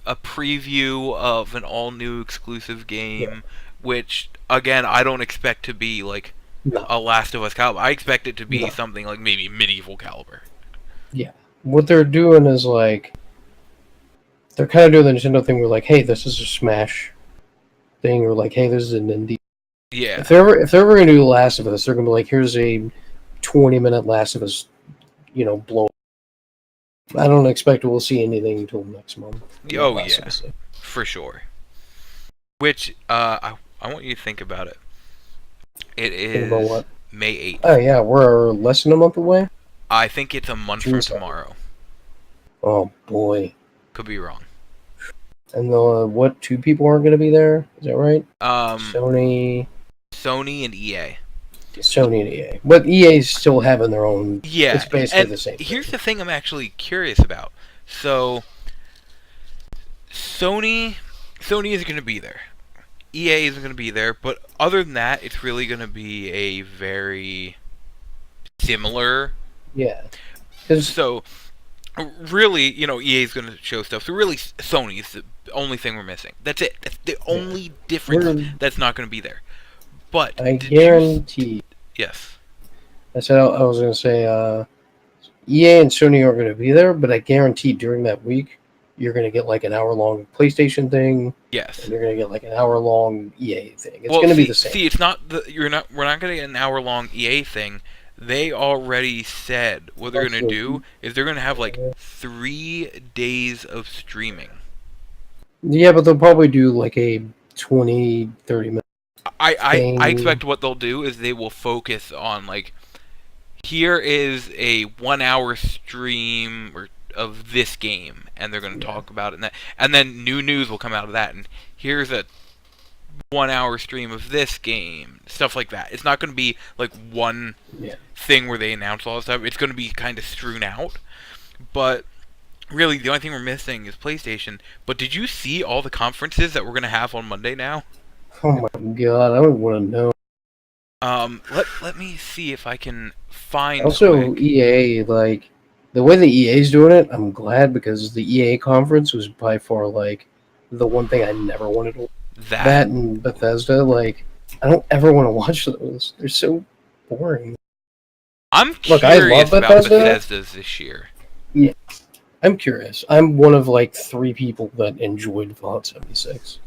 Speaker 1: preview of an all-new exclusive game, which, again, I don't expect to be, like, a Last of Us caliber. I expect it to be something like maybe Medieval caliber.
Speaker 2: Yeah. What they're doing is, like, they're kind of doing the Nintendo thing where, like, hey, this is a Smash thing, or, like, hey, this is an indie.
Speaker 1: Yeah.
Speaker 2: If they're ever going to do Last of Us, they're going to be like, here's a 20-minute Last of Us blow. I don't expect we'll see anything until next month.
Speaker 1: Oh yeah, for sure. Which I want you to think about it. It is what? May 8th.
Speaker 2: Oh yeah, we're less than a month away.
Speaker 1: I think it's a month from tomorrow.
Speaker 2: Oh boy,
Speaker 1: could be wrong.
Speaker 2: And what 2 people aren't going to be there? Is that right?
Speaker 1: Sony and EA.
Speaker 2: Sony and EA. But EA's still having their own.
Speaker 1: Yeah.
Speaker 2: It's basically the same thing.
Speaker 1: Here's the thing I'm actually curious about. So, Sony isn't going to be there. EA isn't going to be there. But other than that, it's really going to be a very similar.
Speaker 2: Yeah.
Speaker 1: So, really, EA is going to show stuff. So, really, Sony is the only thing we're missing. That's it. That's the only difference that's not going to be there. But
Speaker 2: I guarantee.
Speaker 1: Yes.
Speaker 2: I said I was going to say EA and Sony are going to be there, but I guarantee during that week you're going to get like an hour-long PlayStation thing,
Speaker 1: Yes.
Speaker 2: and you're going to get like an hour-long EA thing. It's
Speaker 1: Well,
Speaker 2: going to be
Speaker 1: see,
Speaker 2: the same.
Speaker 1: see, it's not the we're not gonna get an hour-long EA thing. They already said what they're gonna
Speaker 2: Also,
Speaker 1: do is they're gonna have like 3 days of streaming.
Speaker 2: yeah, but they'll probably do like a 20, 30-minute
Speaker 1: I
Speaker 2: thing.
Speaker 1: expect what they'll do is they will focus on like here is a 1 hour stream of this game, and they're gonna
Speaker 2: Yeah.
Speaker 1: talk about it, and then new news will come out of that, and here's a 1 hour stream of this game, stuff like that. It's not going to be like one
Speaker 2: Yeah.
Speaker 1: thing where they announce all this stuff. It's going to be kind of strewn out. But really, the only thing we're missing is PlayStation. But did you see all the conferences that we're going to have on Monday now?
Speaker 2: Oh my god, I don't want to know.
Speaker 1: Let me see if I can find
Speaker 2: Also,
Speaker 1: quick.
Speaker 2: EA, like, the way the EA's doing it, I'm glad because the EA conference was by far, like, the one thing I never wanted to.
Speaker 1: That
Speaker 2: That and Bethesda, like, I don't ever want to watch those. They're so boring.
Speaker 1: I'm
Speaker 2: Look, I love
Speaker 1: curious about
Speaker 2: Bethesda.
Speaker 1: Bethesda's this year.
Speaker 2: Yeah, I'm curious. I'm one of, like, 3 people that enjoyed Fallout 76.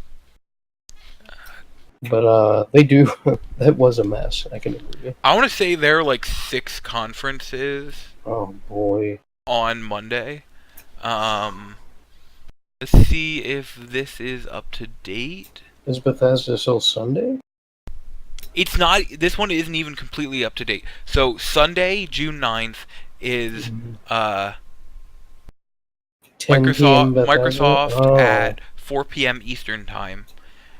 Speaker 2: But, they do. That was a mess. I can agree.
Speaker 1: I want to say there are like 6 conferences
Speaker 2: Oh, boy.
Speaker 1: on Monday. Let's see if this is up to date.
Speaker 2: Is Bethesda still Sunday?
Speaker 1: It's not. This one isn't even completely up to date. So Sunday, June 9th, is
Speaker 2: 10 p.m.
Speaker 1: Microsoft
Speaker 2: Oh.
Speaker 1: at 4 p.m. Eastern time,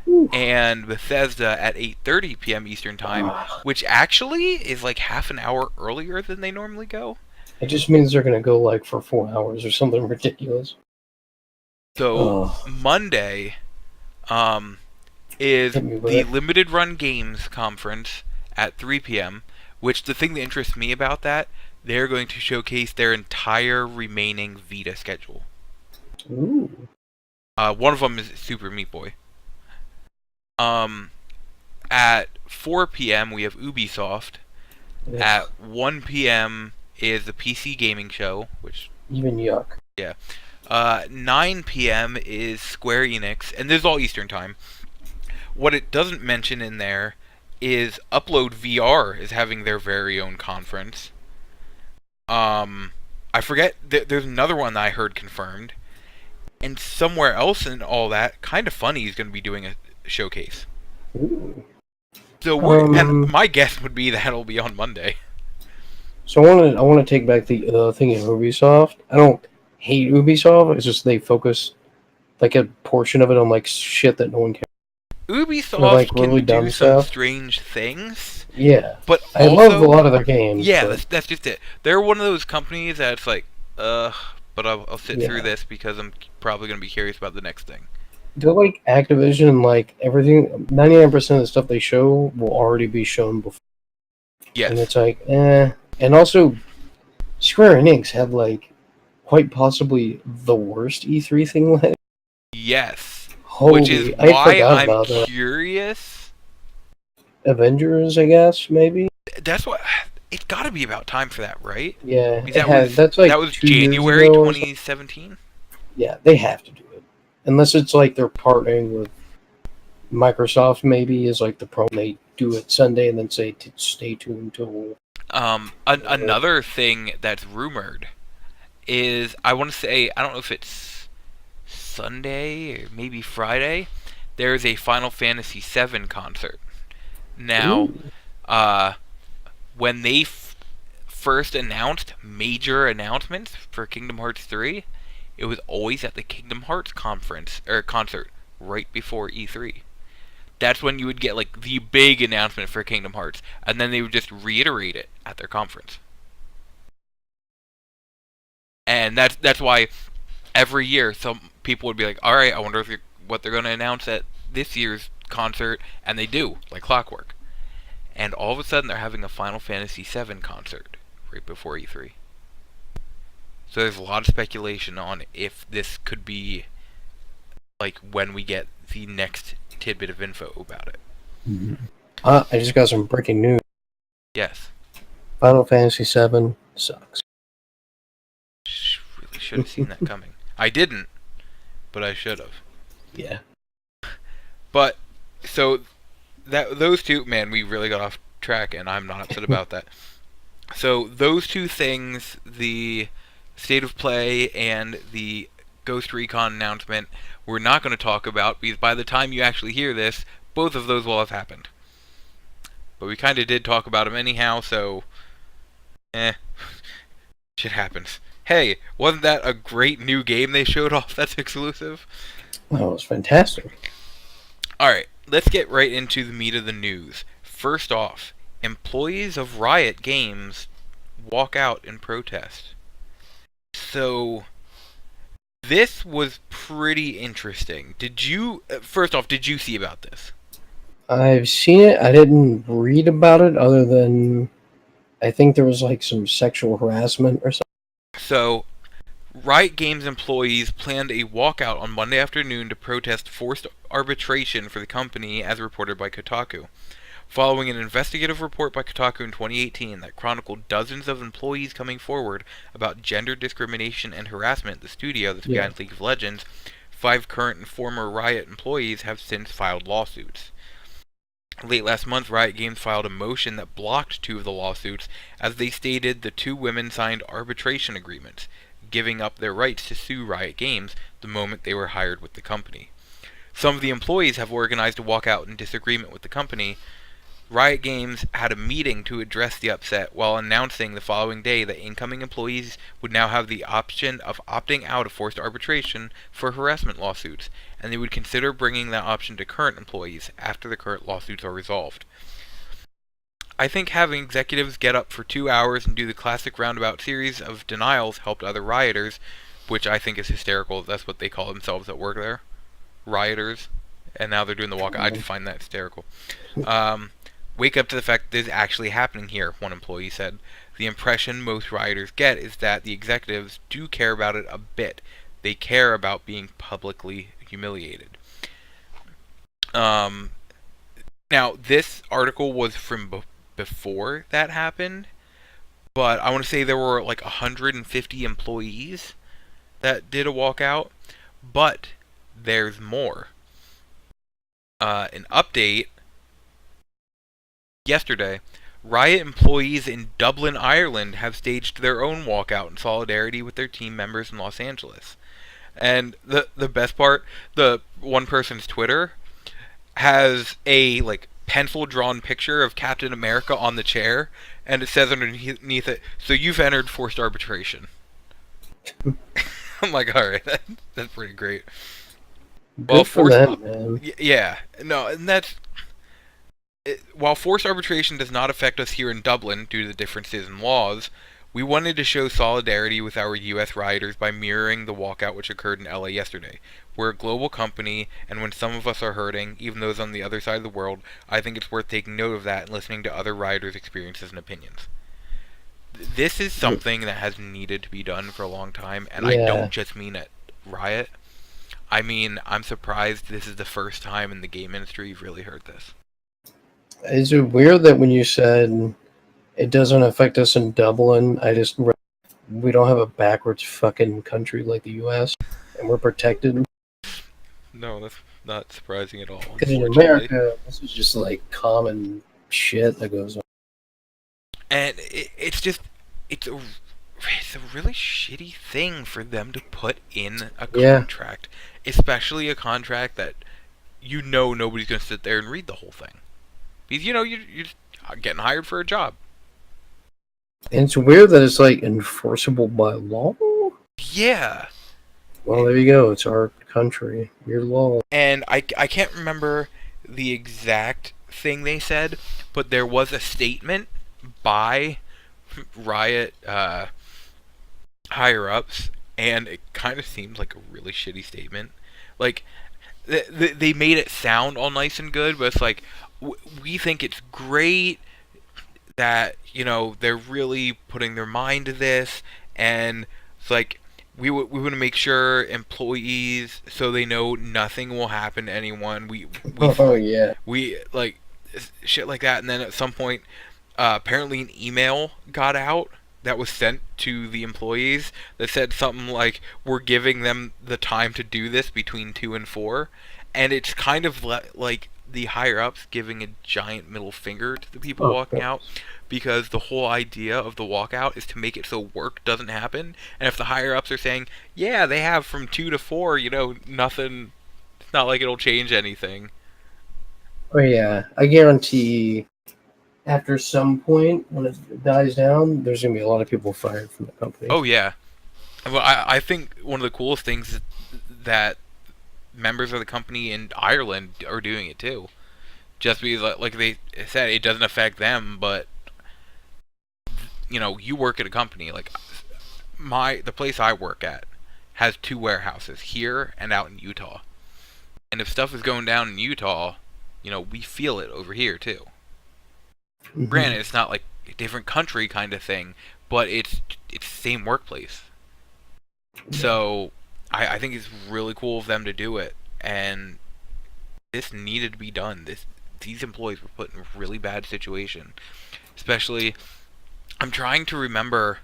Speaker 2: Ooh.
Speaker 1: and Bethesda at 8:30 p.m. Eastern time,
Speaker 2: Ah.
Speaker 1: which actually is like half an hour earlier than they normally go.
Speaker 2: It just means they're gonna go like for 4 hours or something ridiculous.
Speaker 1: So
Speaker 2: Oh.
Speaker 1: Monday, is
Speaker 2: Hit me with
Speaker 1: the
Speaker 2: it.
Speaker 1: Limited Run Games conference at 3 p.m. Which the thing that interests me about that, they're going to showcase their entire remaining Vita schedule.
Speaker 2: Ooh.
Speaker 1: One of them is Super Meat Boy. At 4 p.m. we have Ubisoft.
Speaker 2: Yeah.
Speaker 1: At 1 p.m. is the PC Gaming Show, which
Speaker 2: Even yuck.
Speaker 1: 9 p.m. is Square Enix, and this is all Eastern time. What it doesn't mention in there is Upload VR is having their very own conference. I forget. There's another one that I heard confirmed, and somewhere else in all that, Kind of Funny is going to be doing a showcase.
Speaker 2: Ooh.
Speaker 1: So, and my guess would be that'll be on Monday.
Speaker 2: So I want to take back the thing at Ubisoft. I don't hate Ubisoft. It's just they focus like a portion of it on like shit that no one cares.
Speaker 1: Ubisoft
Speaker 2: like,
Speaker 1: can
Speaker 2: really
Speaker 1: do
Speaker 2: dumb
Speaker 1: some
Speaker 2: stuff.
Speaker 1: strange things,
Speaker 2: Yeah,
Speaker 1: but
Speaker 2: I
Speaker 1: also,
Speaker 2: love a lot of their games.
Speaker 1: yeah,
Speaker 2: but
Speaker 1: that's just it. They're one of those companies that's like, but I'll sit
Speaker 2: Yeah.
Speaker 1: through this because I'm probably going to be curious about the next thing.
Speaker 2: they're like Activision and like everything. 99% of the stuff they show will already be shown before, and
Speaker 1: Yes.
Speaker 2: it's like, eh. And also, Square Enix had like quite possibly the worst E3 thing last.
Speaker 1: Yes.
Speaker 2: Holy,
Speaker 1: Which is
Speaker 2: I
Speaker 1: why
Speaker 2: forgot
Speaker 1: I'm
Speaker 2: about that.
Speaker 1: curious.
Speaker 2: Avengers, I guess, maybe.
Speaker 1: That's what. It's got to be about time for that, right?
Speaker 2: Yeah,
Speaker 1: Because
Speaker 2: that's like
Speaker 1: that was
Speaker 2: 2 years
Speaker 1: January
Speaker 2: ago or something.
Speaker 1: 2017.
Speaker 2: Yeah, they have to do it. Unless it's like they're partnering with Microsoft, maybe, is like the pro. They do it Sunday and then say, stay tuned till.
Speaker 1: Another thing that's rumored is I want to say I don't know if it's Sunday or maybe Friday. There's a Final Fantasy VII concert. Now,
Speaker 2: Ooh.
Speaker 1: when they first announced major announcements for Kingdom Hearts 3, it was always at the Kingdom Hearts conference or concert right before E3. That's when you would get like the big announcement for Kingdom Hearts, and then they would just reiterate it at their conference. And that's why every year some people would be like, "All right, I wonder what they're going to announce at this year's concert," and they do, like clockwork. And all of a sudden, they're having a Final Fantasy VII concert right before E3. So there's a lot of speculation on if this could be like when we get the next tidbit of info about it.
Speaker 2: I just got some breaking news.
Speaker 1: Yes.
Speaker 2: Final Fantasy VII sucks.
Speaker 1: should have seen that coming. I didn't, but I should have.
Speaker 2: Yeah.
Speaker 1: But so those two, man, we really got off track, and I'm not upset about that. So those two things, the state of play and the Ghost Recon announcement, we're not going to talk about because by the time you actually hear this, both of those will have happened. But we kind of did talk about them anyhow, so shit happens. Hey, wasn't that a great new game they showed off that's exclusive?
Speaker 2: Oh, it was fantastic.
Speaker 1: Alright, let's get right into the meat of the news. First off, employees of Riot Games walk out in protest. So, this was pretty interesting. First off, did you see about this?
Speaker 2: I've seen it. I didn't read about it other than I think there was like some sexual harassment or something.
Speaker 1: So, Riot Games employees planned a walkout on Monday afternoon to protest forced arbitration for the company, as reported by Kotaku. Following an investigative report by Kotaku in 2018 that chronicled dozens of employees coming forward about gender discrimination and harassment at the studio that's behind League of Legends, 5 current and former Riot employees have since filed lawsuits. Late last month, Riot Games filed a motion that blocked 2 of the lawsuits as they stated the 2 women signed arbitration agreements, giving up their rights to sue Riot Games the moment they were hired with the company. Some of the employees have organized a walkout in disagreement with the company. Riot Games had a meeting to address the upset while announcing the following day that incoming employees would now have the option of opting out of forced arbitration for harassment lawsuits, and they would consider bringing that option to current employees after the current lawsuits are resolved. I think having executives get up for 2 hours and do the classic roundabout series of denials helped other rioters, which I think is hysterical. That's what they call themselves at work there. Rioters. And now they're doing the walkout. I just find that hysterical. Wake up to the fact that this is actually happening here, one employee said. The impression most rioters get is that the executives do care about it a bit. They care about being publicly humiliated. Now, this article was from before that happened, but I want to say there were like 150 employees that did a walkout, but there's more. An update. Yesterday, Riot employees in Dublin, Ireland have staged their own walkout in solidarity with their team members in Los Angeles. And the best part, the one person's Twitter has a like pencil-drawn picture of Captain America on the chair, and it says underneath it, "So you've entered forced arbitration." I'm like, alright, that's pretty great.
Speaker 2: Good for them, man.
Speaker 1: Yeah, no, and that's... While forced arbitration does not affect us here in Dublin due to the differences in laws, we wanted to show solidarity with our U.S. rioters by mirroring the walkout which occurred in L.A. yesterday. We're a global company, and when some of us are hurting, even those on the other side of the world, I think it's worth taking note of that and listening to other rioters' experiences and opinions. This is something that has needed to be done for a long time, and I don't just mean at Riot. I mean, I'm surprised this is the first time in the game industry you've really heard this.
Speaker 2: Is it weird that when you said it doesn't affect us in Dublin, we don't have a backwards fucking country like the U.S. and we're protected?
Speaker 1: No, that's not surprising at all.
Speaker 2: Because in America, this is just like common shit that goes on.
Speaker 1: And it's a really shitty thing for them to put in a contract, especially a contract that you know nobody's going to sit there and read the whole thing. Because, you're just getting hired for a job.
Speaker 2: And it's weird that it's, like, enforceable by law?
Speaker 1: Yeah.
Speaker 2: Well, there you go. It's our country. Your law.
Speaker 1: And I can't remember the exact thing they said, but there was a statement by Riot higher-ups, and it kind of seemed like a really shitty statement. Like, they made it sound all nice and good, but it's like, we think it's great that, they're really putting their mind to this, and it's like, we want to make sure employees, so they know nothing will happen to anyone. We like shit like that, and then at some point, apparently an email got out that was sent to the employees that said something like, "We're giving them the time to do this between 2 and 4," and it's kind of like the higher ups giving a giant middle finger to the people
Speaker 2: Oh,
Speaker 1: walking out, because the whole idea of the walkout is to make it so work doesn't happen. And if the higher ups are saying, "Yeah, they have from 2 to 4," nothing. It's not like it'll change anything.
Speaker 2: oh yeah, I guarantee after some point when it dies down, there's gonna be a lot of people fired from the company.
Speaker 1: Oh yeah. Well, I think one of the coolest things is that members of the company in Ireland are doing it too. Just because, like they said, it doesn't affect them, but you work at a company. Like the place I work at has 2 warehouses here and out in Utah. And if stuff is going down in Utah, we feel it over here too.
Speaker 2: Mm-hmm.
Speaker 1: Granted, it's not like a different country kind of thing, but it's the same workplace. So I think it's really cool of them to do it, and this needed to be done. These employees were put in a really bad situation. Especially, I'm trying to remember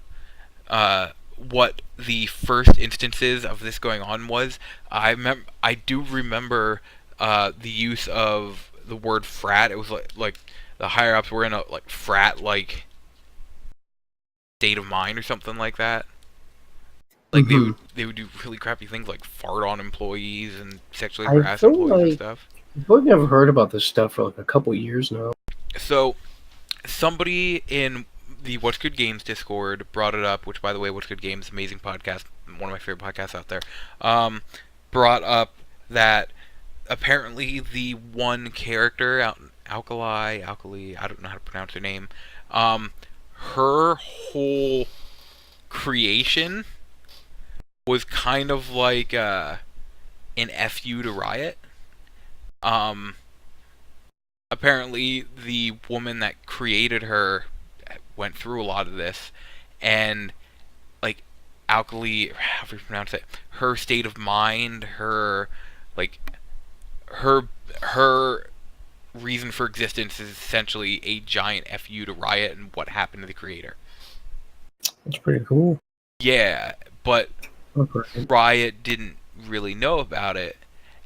Speaker 1: what the first instances of this going on was. I do remember the use of the word frat. It was like the higher ups were in a frat state of mind or something like that. Like
Speaker 2: Mm-hmm.
Speaker 1: they would do really crappy things like fart on employees and sexually
Speaker 2: I
Speaker 1: harass
Speaker 2: feel
Speaker 1: employees and
Speaker 2: like
Speaker 1: stuff.
Speaker 2: I've heard about this stuff for like a couple years now.
Speaker 1: So somebody in the What's Good Games Discord brought it up, which, by the way, What's Good Games, amazing podcast, one of my favorite podcasts out there, brought up that apparently the one character out in Alkali, I don't know how to pronounce her name, her whole creation was kind of like an FU to Riot. Apparently the woman that created her went through a lot of this, and like Alkali, how do you pronounce it? Her state of mind, her reason for existence is essentially a giant FU to Riot and what happened to the creator.
Speaker 2: That's pretty cool.
Speaker 1: Yeah, but
Speaker 2: Okay.
Speaker 1: Riot didn't really know about it,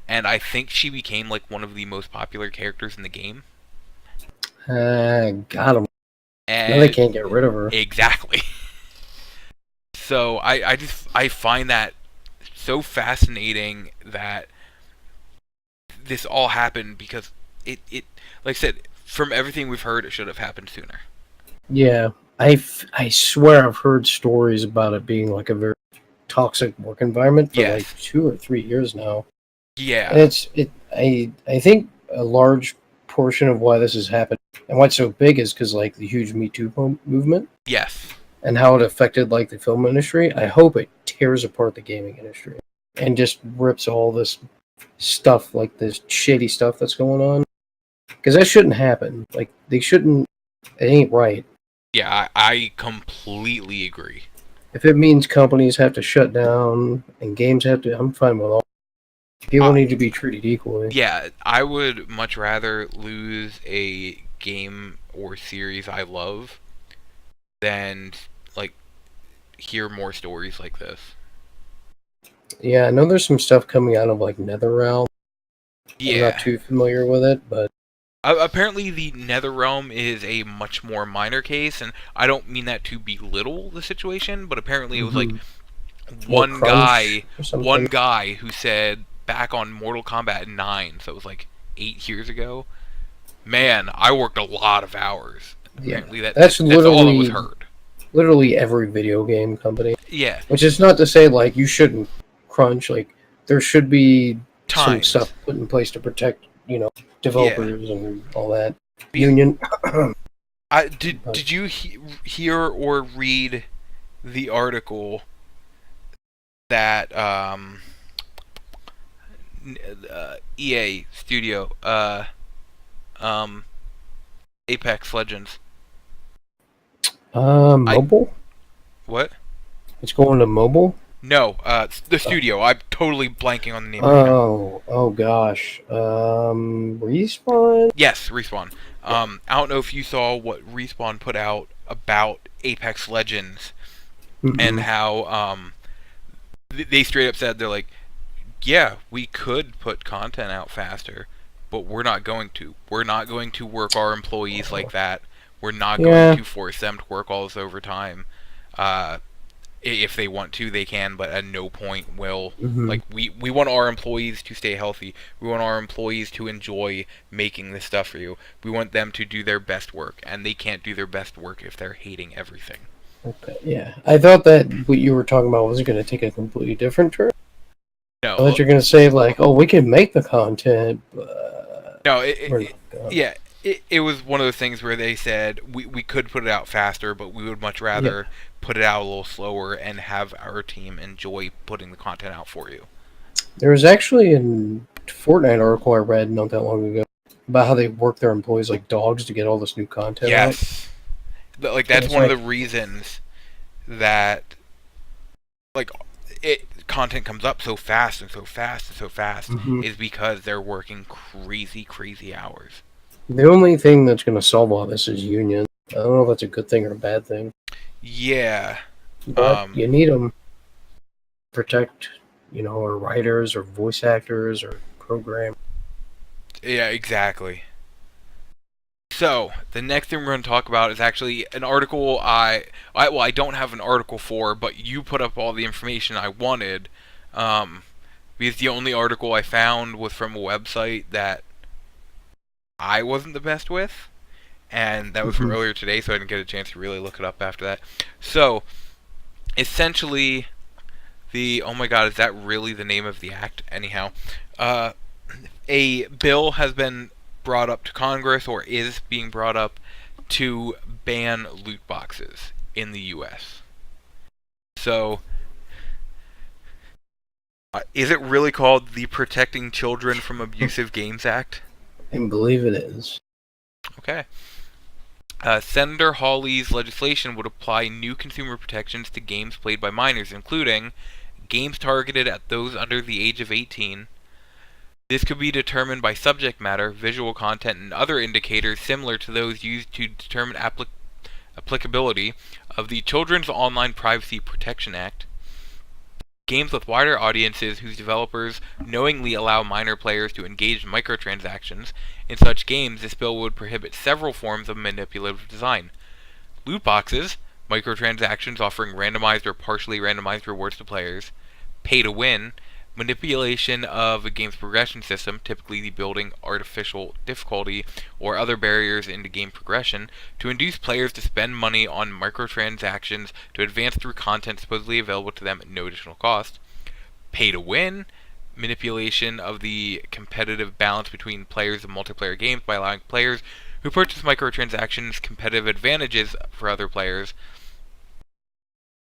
Speaker 1: and I think she became like one of the most popular characters in the game.
Speaker 2: Got him.
Speaker 1: And
Speaker 2: Now they can't get rid of her.
Speaker 1: Exactly. So I find that so fascinating that this all happened, because it like I said, from everything we've heard, it should have happened sooner.
Speaker 2: Yeah, I swear I've heard stories about it being like a very toxic work environment for
Speaker 1: Yes.
Speaker 2: like 2 or 3 years now.
Speaker 1: Yeah.
Speaker 2: And I think a large portion of why this has happened and why it's so big is because like the huge Me Too movement
Speaker 1: Yes.
Speaker 2: and how it affected like the film industry. I hope it tears apart the gaming industry and just rips all this stuff, like this shady stuff that's going on, because that shouldn't happen. Like they shouldn't. It ain't right.
Speaker 1: Yeah, I completely agree.
Speaker 2: If it means companies have to shut down and games have to, I'm fine with all. People need to be treated equally.
Speaker 1: Yeah, I would much rather lose a game or series I love than like hear more stories like this.
Speaker 2: Yeah, I know there's some stuff coming out of like NetherRealm. I'm
Speaker 1: Yeah.
Speaker 2: not too familiar with it, but
Speaker 1: Apparently the NetherRealm is a much more minor case, and I don't mean that to belittle the situation, but apparently it was like
Speaker 2: More
Speaker 1: one
Speaker 2: crunch or something.
Speaker 1: guy who said back on Mortal Kombat 9, so it was like 8 years ago, man, I worked a lot of hours.
Speaker 2: Yeah,
Speaker 1: Apparently
Speaker 2: that's
Speaker 1: that's all that was
Speaker 2: literally
Speaker 1: heard.
Speaker 2: literally every video game company.
Speaker 1: Yeah.
Speaker 2: Which is not to say like you shouldn't crunch. Like there should be some
Speaker 1: Times.
Speaker 2: stuff put in place to protect, developers and all that. Union.
Speaker 1: Did you hear or read the article that EA Studio Apex Legends?
Speaker 2: Mobile.
Speaker 1: What?
Speaker 2: It's going to mobile.
Speaker 1: No, the studio. I'm totally blanking on the name right now.
Speaker 2: Oh gosh. Respawn.
Speaker 1: Yes, Respawn. I don't know if you saw what Respawn put out about Apex Legends and
Speaker 2: Mm-hmm.
Speaker 1: how they straight up said they're like, yeah, we could put content out faster, but we're not going to. We're not going to work our employees like that. We're not going
Speaker 2: Yeah.
Speaker 1: to force them to work all this overtime. Uh, if they want to, they can, but at no point will.
Speaker 2: Mm-hmm.
Speaker 1: Like, we want our employees to stay healthy. We want our employees to enjoy making this stuff for you. We want them to do their best work, and they can't do their best work if they're hating everything.
Speaker 2: Okay. Yeah. I thought that what you were talking about was going to take a completely different turn. I thought
Speaker 1: No,
Speaker 2: you're going to say like, "Oh, we can make the content, but
Speaker 1: no,
Speaker 2: we're not gonna."
Speaker 1: yeah, it was one of those things where they said we could put it out faster, but we would much
Speaker 2: Yeah.
Speaker 1: rather put it out a little slower and have our team enjoy putting the content out for you.
Speaker 2: There was actually a Fortnite article I read not that long ago about how they work their employees like dogs to get all this new content out.
Speaker 1: Yes, like
Speaker 2: And
Speaker 1: that's
Speaker 2: it's
Speaker 1: one of the
Speaker 2: like,
Speaker 1: reasons that like content comes up so fast and so fast and so fast
Speaker 2: hmm
Speaker 1: is because they're working crazy hours.
Speaker 2: the only thing that's going to solve all this is union. I don't know if that's a good thing or a bad thing,
Speaker 1: Yeah.
Speaker 2: but you need them to protect, our writers or voice actors or programmers.
Speaker 1: Yeah, exactly. So, the next thing we're going to talk about is actually an article I don't have an article for, but you put up all the information I wanted, because the only article I found was from a website that I wasn't the best with, and that was from
Speaker 2: hmm
Speaker 1: earlier today, so I didn't get a chance to really look it up after that. So, essentially, oh my god, is that really the name of the act? Anyhow, uh, a bill has been brought up to Congress, or is being brought up, to ban loot boxes in the U.S. So, is it really called the Protecting Children from Abusive Games Act?
Speaker 2: I believe it is.
Speaker 1: Okay. Senator Hawley's legislation would apply new consumer protections to games played by minors, including games targeted at those under the age of 18. This could be determined by subject matter, visual content, and other indicators similar to those used to determine applicability of the Children's Online Privacy Protection Act. Games with wider audiences whose developers knowingly allow minor players to engage in microtransactions. In such games, this bill would prohibit several forms of manipulative design. Loot boxes, microtransactions offering randomized or partially randomized rewards to players. Pay to win, manipulation of a game's progression system, typically building artificial difficulty or other barriers into game progression, to induce players to spend money on microtransactions to advance through content supposedly available to them at no additional cost. Pay to win, manipulation of the competitive balance between players of multiplayer games by allowing players who purchase microtransactions competitive advantages for other players.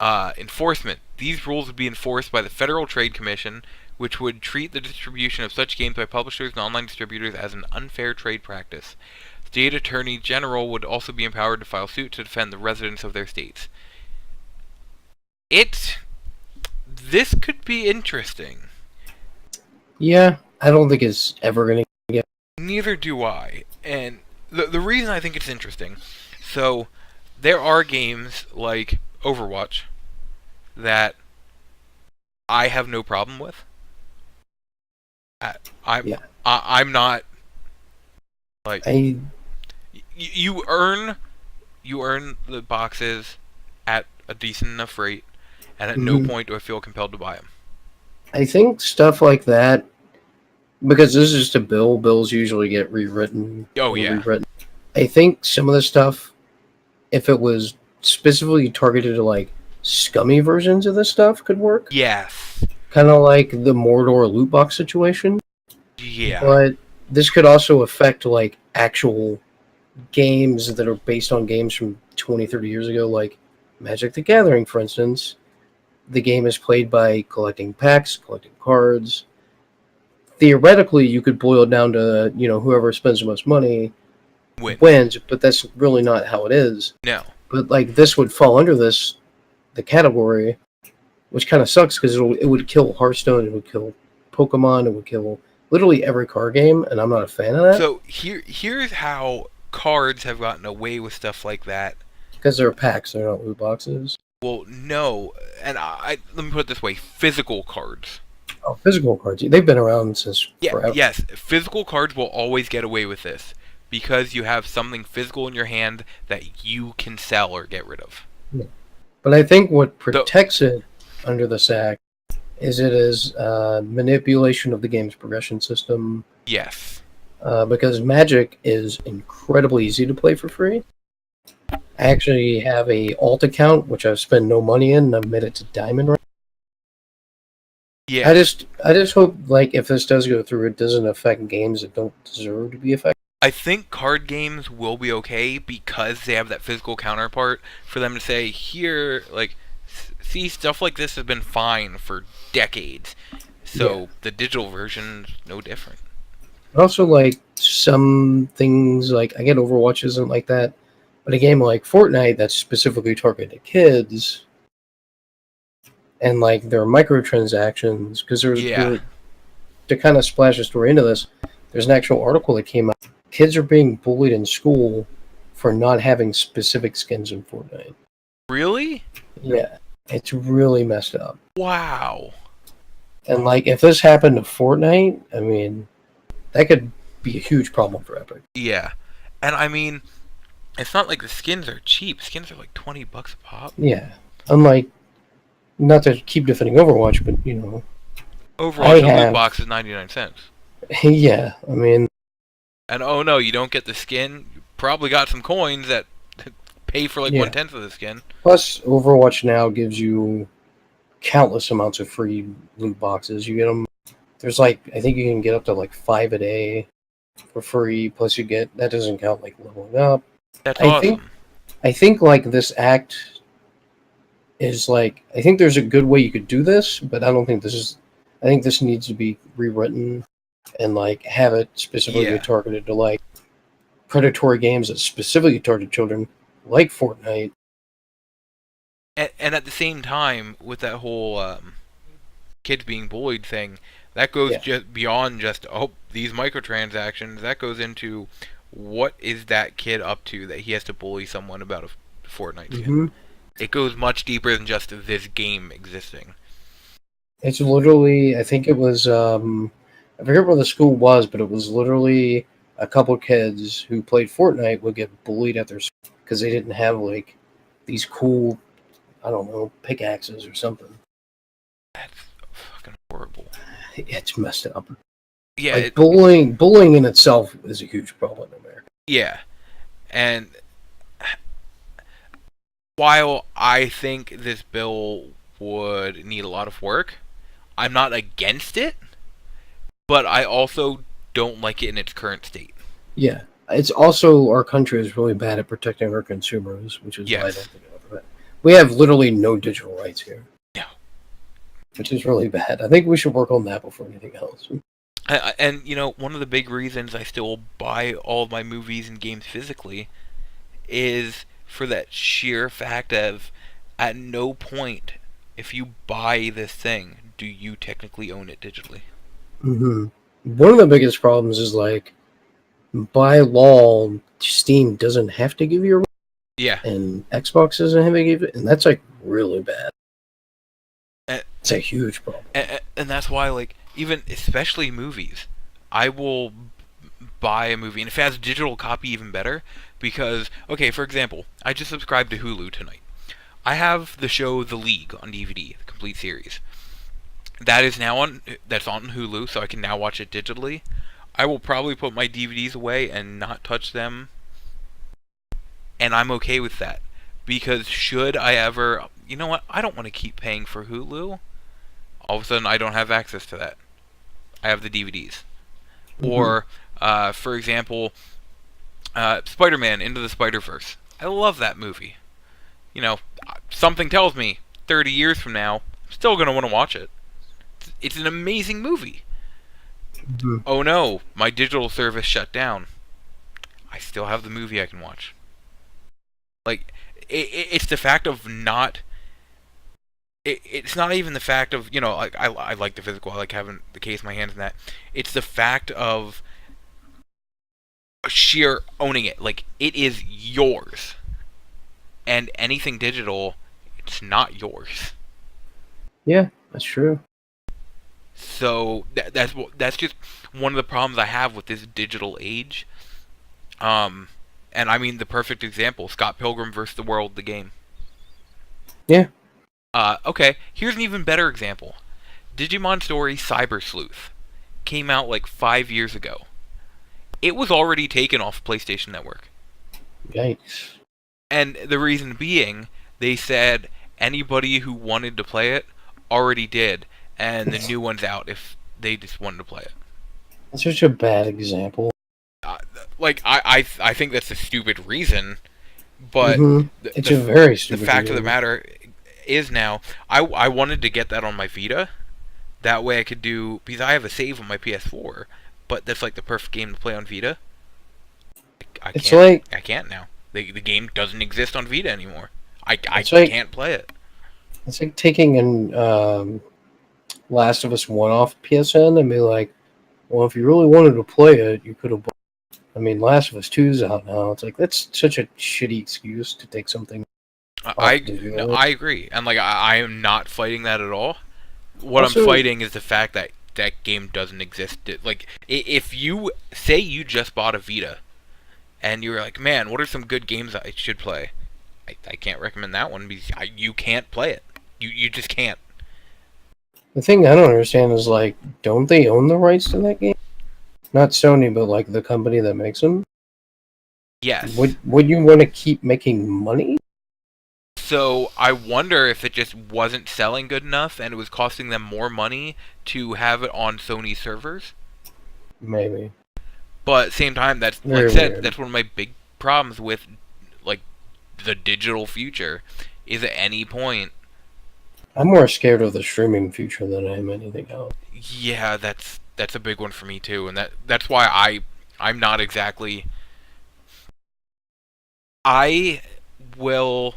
Speaker 1: Enforcement. These rules would be enforced by the Federal Trade Commission, which would treat the distribution of such games by publishers and online distributors as an unfair trade practice. State Attorney General would also be empowered to file suit to defend the residents of their states. This could be interesting.
Speaker 2: Yeah, I don't think it's ever going to get.
Speaker 1: Neither do I. And the reason I think it's interesting, so there are games like Overwatch that I have no problem with.
Speaker 2: Yeah.
Speaker 1: I'm not like
Speaker 2: I
Speaker 1: you earn the boxes at a decent enough rate, and at no
Speaker 2: mhm.
Speaker 1: point do I feel compelled to buy them.
Speaker 2: I think stuff like that, because this is just a bill. Bills usually get rewritten
Speaker 1: Oh
Speaker 2: and
Speaker 1: yeah,
Speaker 2: rewritten. I think some of the stuff, if it was specifically targeted to like scummy versions of this stuff, could work.
Speaker 1: yes,
Speaker 2: Kind of like the Mordor loot box situation.
Speaker 1: yeah,
Speaker 2: But this could also affect like actual games that are based on games from 20, 30 years ago, like Magic the Gathering, for instance. The game is played by collecting packs, collecting cards. Theoretically, you could boil it down to, whoever spends the most money
Speaker 1: wins.
Speaker 2: wins, but that's really not how it is.
Speaker 1: No,
Speaker 2: But like this would fall under the category, which kind of sucks because it would kill Hearthstone, it would kill Pokemon, it would kill literally every card game, and I'm not a fan of that.
Speaker 1: so here's how cards have gotten away with stuff like that
Speaker 2: Because they're packs, they're not loot boxes.
Speaker 1: Well, no, and let me put it this way: physical cards.
Speaker 2: Oh, physical cards. They've been around since
Speaker 1: Yeah,
Speaker 2: forever.
Speaker 1: yes, physical cards will always get away with this because you have something physical in your hand that you can sell or get rid of.
Speaker 2: Yeah. But I think what protects it under the SAC is it is manipulation of the game's progression system.
Speaker 1: Yes.
Speaker 2: Because Magic is incredibly easy to play for free. I actually have a alt account which I've spent no money in, and I've made it to Diamond right.
Speaker 1: Yeah.
Speaker 2: I just hope like if this does go through, it doesn't affect games that don't deserve to be affected.
Speaker 1: I think card games will be okay because they have that physical counterpart for them to say, here, like, see, stuff like this has been fine for decades. So the digital version is no different.
Speaker 2: Also, like some things, like I get Overwatch isn't like that, but a game like Fortnite that's specifically targeted at kids, and like there are microtransactions because to kind of splash a story into this. There's an actual article that came out. Kids are being bullied in school for not having specific skins in Fortnite.
Speaker 1: Really?
Speaker 2: Yeah, it's really messed up.
Speaker 1: Wow.
Speaker 2: And like, if this happened to Fortnite, I mean, that could be a huge problem for Epic.
Speaker 1: Yeah, and I mean, it's not like the skins are cheap. Skins are like $20 a pop.
Speaker 2: Yeah, unlike, not to keep defending Overwatch, but you know,
Speaker 1: Overwatch loot box is 99 cents.
Speaker 2: Yeah, I mean,
Speaker 1: and oh no, you don't get the skin. You probably got some coins that pay for like 1/10 of the skin.
Speaker 2: Plus, Overwatch now gives you countless amounts of free loot boxes. You get them. There's like, I think you can get up to like 5 a day for free. Plus, you get, that doesn't count like leveling up.
Speaker 1: That's awesome.
Speaker 2: I think like this act is like, I think there's a good way you could do this, but I don't think this is. I think this needs to be rewritten and like have it specifically targeted to like predatory games that specifically target children, like Fortnite.
Speaker 1: And at the same time, with that whole kids being bullied thing, that goes just beyond just, oh, these microtransactions. That goes into what is that kid up to that he has to bully someone about a Fortnite skin. Mm-hmm. It goes much deeper than just this game existing.
Speaker 2: It's literally, I think it was, I forget where the school was, but it was literally a couple kids who played Fortnite would get bullied at their school because they didn't have like these cool, I don't know, pickaxes or something.
Speaker 1: That's fucking horrible.
Speaker 2: It's messed up.
Speaker 1: Yeah,
Speaker 2: like bullying in itself is a huge problem in America.
Speaker 1: Yeah, and while I think this bill would need a lot of work, I'm not against it, but I also don't like it in its current state.
Speaker 2: Yeah, it's also, our country is really bad at protecting our consumers, which is why I don't think of it. We have literally no digital rights here.
Speaker 1: Yeah.
Speaker 2: Which is really bad. I think we should work on that before anything else.
Speaker 1: And, you know, one of the big reasons I still buy all of my movies and games physically is for that sheer fact of, at no point, if you buy this thing, do you technically own it digitally.
Speaker 2: Mm-hmm. One of the biggest problems is, like, by law, Steam doesn't have to give you a...
Speaker 1: Yeah.
Speaker 2: And Xbox doesn't have to give it, and that's, like, really bad. It's a huge problem.
Speaker 1: And that's why, like, even, especially movies, I will buy a movie, and if it has a digital copy, even better, because, okay, for example, I just subscribed to Hulu tonight. I have the show The League on DVD, the complete series. That is now that's on Hulu, so I can now watch it digitally. I will probably put my DVDs away and not touch them, and I'm okay with that. Because should I ever, you know what, I don't want to keep paying for Hulu. All of a sudden, I don't have access to that. I have the DVDs. Mm-hmm. Or, for example, Spider-Man Into the Spider-Verse. I love that movie. You know, something tells me 30 years from now, I'm still going to want to watch it. It's an amazing movie. Mm-hmm. Oh no, my digital service shut down. I still have the movie I can watch. Like, it's the fact of not... It's not even the fact of, you know, like, I like the physical, I like having the case in my hands and that. It's the fact of sheer owning it. Like, it is yours. and anything digital, it's not yours.
Speaker 2: Yeah, that's true.
Speaker 1: So that's just one of the problems I have with this digital age. Um, and I mean the perfect example: Scott Pilgrim vs. the World, the game.
Speaker 2: Yeah.
Speaker 1: Okay, here's an even better example. Digimon Story Cyber Sleuth came out like 5 years ago. It was already taken off PlayStation Network.
Speaker 2: Yikes.
Speaker 1: And the reason being, they said anybody who wanted to play it already did, and the new one's out if they just wanted to play it.
Speaker 2: That's such a bad example.
Speaker 1: I think that's a stupid reason, but
Speaker 2: It's a very
Speaker 1: the
Speaker 2: stupid
Speaker 1: fact of the
Speaker 2: reason.
Speaker 1: matter is now, I wanted to get that on my Vita. That way I could do, because I have a save on my PS4, but that's like the perfect game to play on Vita.
Speaker 2: It's like
Speaker 1: I can't now. The game doesn't exist on Vita anymore. I
Speaker 2: like
Speaker 1: can't play it.
Speaker 2: it's like taking an Last of Us 1 off PSN and be like, well, if you really wanted to play it, you could have. I mean, Last of Us 2 is out now. It's like that's such a shitty excuse to take something off digital.
Speaker 1: I agree, and like I am not fighting that at all. What I'm
Speaker 2: Also,
Speaker 1: fighting is the fact that that game doesn't exist. Like if you say you just bought a Vita, and you're like, man, what are some good games I should play? I can't recommend that one because you can't play it. You just can't.
Speaker 2: the thing I don't understand is like, don't they own the rights to that game? Not Sony, but like the company that makes them.
Speaker 1: Yes.
Speaker 2: Would you want to keep making money?
Speaker 1: So I wonder if it just wasn't selling good enough and it was costing them more money to have it on Sony servers.
Speaker 2: Maybe.
Speaker 1: But at the same time, that's like I said, that's one of my big problems with like the digital future. Is at any point.
Speaker 2: I'm more scared of the streaming future than I am anything else.
Speaker 1: Yeah, that's a big one for me too, and that's why I'm not exactly. I will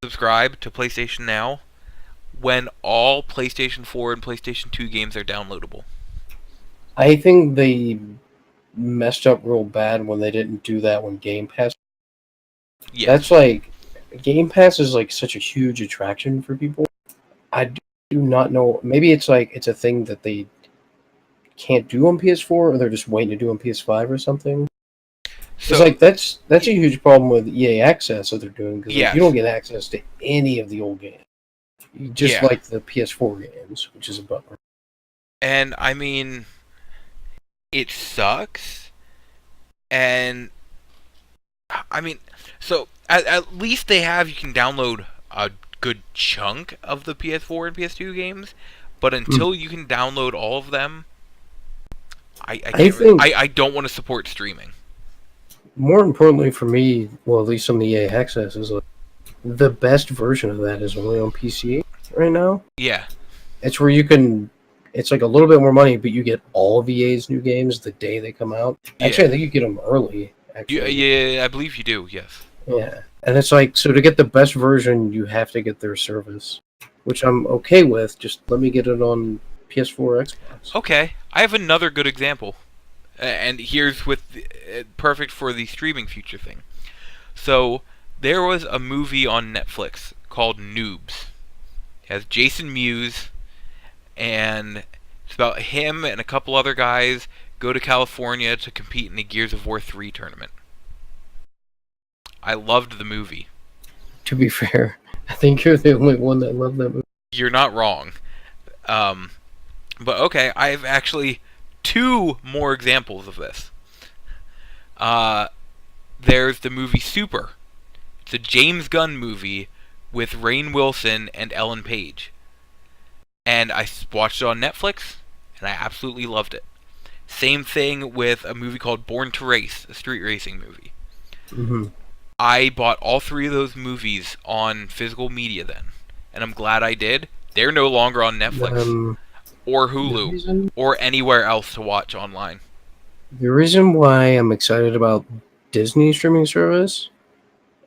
Speaker 1: subscribe to PlayStation Now when all PlayStation 4 and PlayStation 2 games are downloadable.
Speaker 2: I think they messed up real bad when they didn't do that when Game Pass.
Speaker 1: Yes.
Speaker 2: That's like Game Pass is like such a huge attraction for people. I do not know. Maybe it's like it's a thing that they can't do on PS4, or they're just waiting to do on PS5 or something. So, it's like that's a huge problem with EA Access that they're doing because like, you don't get access to any of the old games. You just like the PS4 games, which is a bummer.
Speaker 1: And I mean, it sucks. And I mean, so at least they have you can download a good chunk of the PS4 and PS2 games, but until you can download all of them, I don't want to support streaming.
Speaker 2: More importantly for me, well, at least on the EA Access, is like, the best version of that is only on PC right now.
Speaker 1: Yeah.
Speaker 2: It's where you can. It's like a little bit more money, but you get all of EA's new games the day they come out. Yeah. Actually, I think you get them early. Actually.
Speaker 1: Yeah, I believe you do. Yes.
Speaker 2: Yeah, and it's like, so to get the best version, you have to get their service, which I'm okay with. Just let me get it on PS4 or Xbox.
Speaker 1: Okay, I have another good example, and here's with perfect for the streaming future thing. So there was a movie on Netflix called Noobs. It has Jason Mewes, and it's about him and a couple other guys go to California to compete in the Gears of War 3 tournament. I loved the movie.
Speaker 2: To be fair, I think you're the only one that loved that movie.
Speaker 1: You're not wrong. But okay, I have actually 2 more examples of this. There's the movie Super. It's a James Gunn movie with Rainn Wilson and Ellen Page. And I watched it on Netflix, and I absolutely loved it. Same thing with a movie called Born to Race, a street racing movie.
Speaker 2: Mm-hmm.
Speaker 1: I bought all 3 of those movies on physical media then, and I'm glad I did. They're no longer on Netflix or Hulu or anywhere else to watch online.
Speaker 2: The reason why I'm excited about Disney streaming service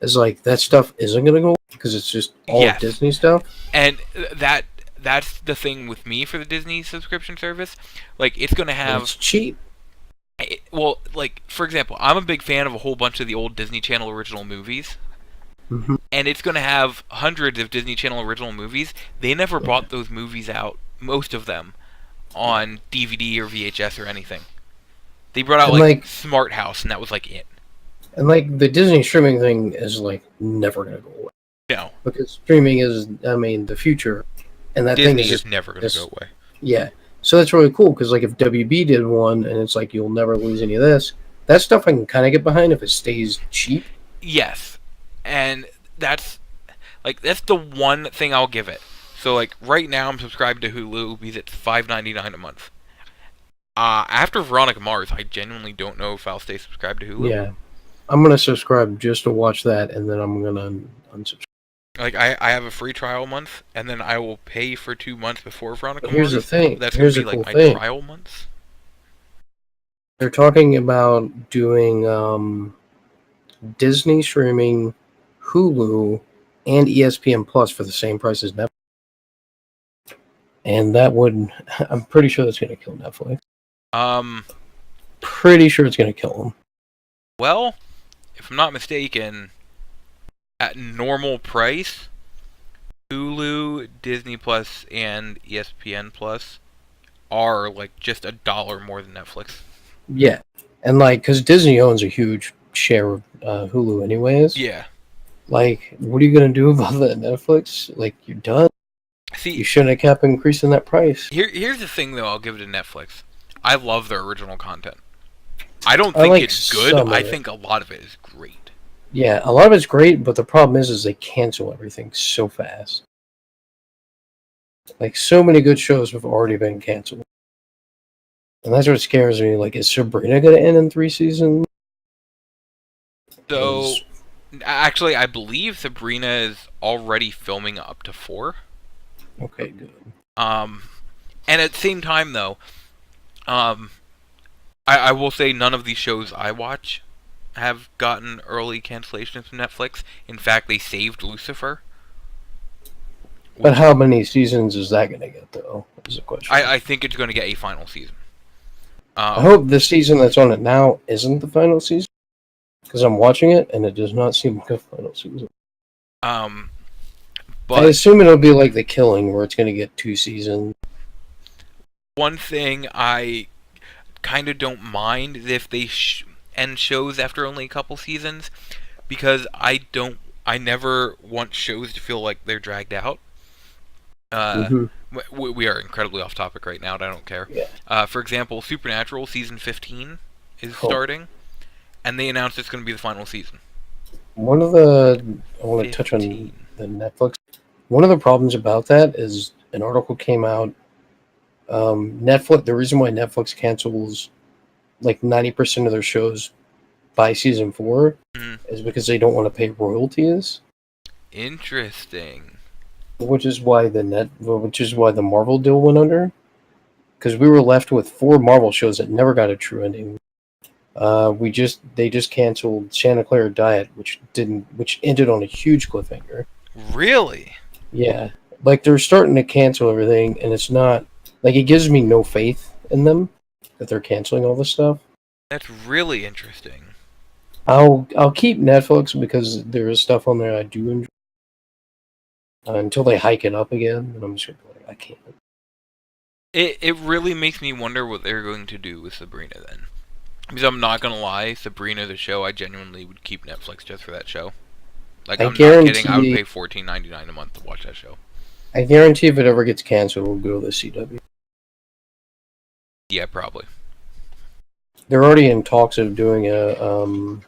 Speaker 2: is like that stuff isn't going to go because it's just all Disney stuff.
Speaker 1: And that's the thing with me for the Disney subscription service. Like, it's going to have...
Speaker 2: It's cheap.
Speaker 1: Well, like for example, I'm a big fan of a whole bunch of the old Disney Channel original movies,
Speaker 2: Hmm.
Speaker 1: and it's going to have hundreds of Disney Channel original movies. They never
Speaker 2: Yeah,
Speaker 1: brought those movies out, most of them,
Speaker 2: yeah.
Speaker 1: on DVD or VHS or anything. They brought out
Speaker 2: And
Speaker 1: like
Speaker 2: like,
Speaker 1: Smart House, and that was like it.
Speaker 2: the Disney streaming thing is like never gonna go away
Speaker 1: No,
Speaker 2: because streaming is, I mean, the future, and that thing is
Speaker 1: Disney is
Speaker 2: just
Speaker 1: never going to go
Speaker 2: this.
Speaker 1: away.
Speaker 2: Yeah, so that's really cool because like if WB did one, and it's like you'll never lose any of this. That stuff I can kind of get behind if it stays cheap.
Speaker 1: Yes, and that's that's the one thing I'll give it. So like right now I'm subscribed to Hulu because it's $5.99 a month. After Veronica Mars, I genuinely don't know if I'll stay subscribed to Hulu.
Speaker 2: Yeah, I'm gonna subscribe just to watch that, and then I'm gonna unsubscribe.
Speaker 1: Like I have a free trial month, and then I will pay for 2 months before Veronica
Speaker 2: But here's the
Speaker 1: Mars.
Speaker 2: thing.
Speaker 1: That's gonna
Speaker 2: Here's the
Speaker 1: be like
Speaker 2: cool
Speaker 1: my
Speaker 2: thing.
Speaker 1: trial months.
Speaker 2: They're talking about doing Disney streaming, Hulu, and ESPN Plus for the same price as Netflix. And that would, I'm pretty sure that's going to kill Netflix.
Speaker 1: Um,
Speaker 2: Pretty sure it's going to kill them.
Speaker 1: well, if I'm not mistaken, at normal price, Hulu, Disney Plus, and ESPN Plus are like just $1 more than Netflix.
Speaker 2: Yeah. And like, because Disney owns a huge share of Hulu anyways.
Speaker 1: Yeah.
Speaker 2: Like, what are you going to do about that, Netflix? Like, you're done.
Speaker 1: See,
Speaker 2: You shouldn't have kept increasing that price.
Speaker 1: here's the thing though. I'll give it to Netflix. I love their original content. I don't
Speaker 2: I
Speaker 1: think
Speaker 2: like
Speaker 1: it's good.
Speaker 2: some of
Speaker 1: I
Speaker 2: it.
Speaker 1: think a lot of it is great.
Speaker 2: Yeah, a lot of it's great, but the problem is they cancel everything so fast. Like, so many good shows have already been canceled. And that's what scares me. Like, is Sabrina going to end in 3 seasons?
Speaker 1: So,
Speaker 2: Is
Speaker 1: actually, I believe Sabrina is already filming up to 4.
Speaker 2: okay, good.
Speaker 1: Um, and at the same time, though, um, I will say none of these shows I watch have gotten early cancellations from Netflix. In fact, they saved Lucifer.
Speaker 2: But how many seasons is that going to get, though? Is the question.
Speaker 1: I think it's going to get a final season.
Speaker 2: I hope the season that's on it now isn't the final season. Because I'm watching it, and it does not seem like a final season.
Speaker 1: Um,
Speaker 2: I
Speaker 1: but
Speaker 2: assume it'll be like The Killing, where it's going to get 2 seasons.
Speaker 1: one thing I kind of don't mind is if they end shows after only a couple seasons, because I never want shows to feel like they're dragged out.
Speaker 2: Mm-hmm.
Speaker 1: We are incredibly off topic right now, and I don't care.
Speaker 2: Yeah.
Speaker 1: For example, Supernatural season 15 is
Speaker 2: Cool.
Speaker 1: starting, and they announced it's going to be the final season.
Speaker 2: One of the, I want to touch on
Speaker 1: 15.
Speaker 2: the Netflix. One of the problems about that is an article came out. Netflix. The reason why Netflix cancels like 90% of their shows by season 4 is because they don't want to pay royalties.
Speaker 1: Interesting.
Speaker 2: Which is why the Marvel deal went under. Because we were left with 4 Marvel shows that never got a true ending. They just canceled Santa Clara Diet, which ended on a huge cliffhanger.
Speaker 1: Really?
Speaker 2: Yeah, like they're starting to cancel everything, and it's not like it gives me no faith in them that they're canceling all this stuff.
Speaker 1: That's really interesting.
Speaker 2: I'll keep Netflix because there is stuff on there I do enjoy. Until they hike it up again, and I'm just gonna be like, I can't.
Speaker 1: It really makes me wonder what they're going to do with Sabrina then. Because I'm not gonna lie, Sabrina the show, I genuinely would keep Netflix just for that show. Like, I'm not kidding, I would pay $14.99 a month to watch that show.
Speaker 2: I guarantee if it ever gets canceled, we'll go to the CW.
Speaker 1: Yeah, probably.
Speaker 2: They're already in talks of doing a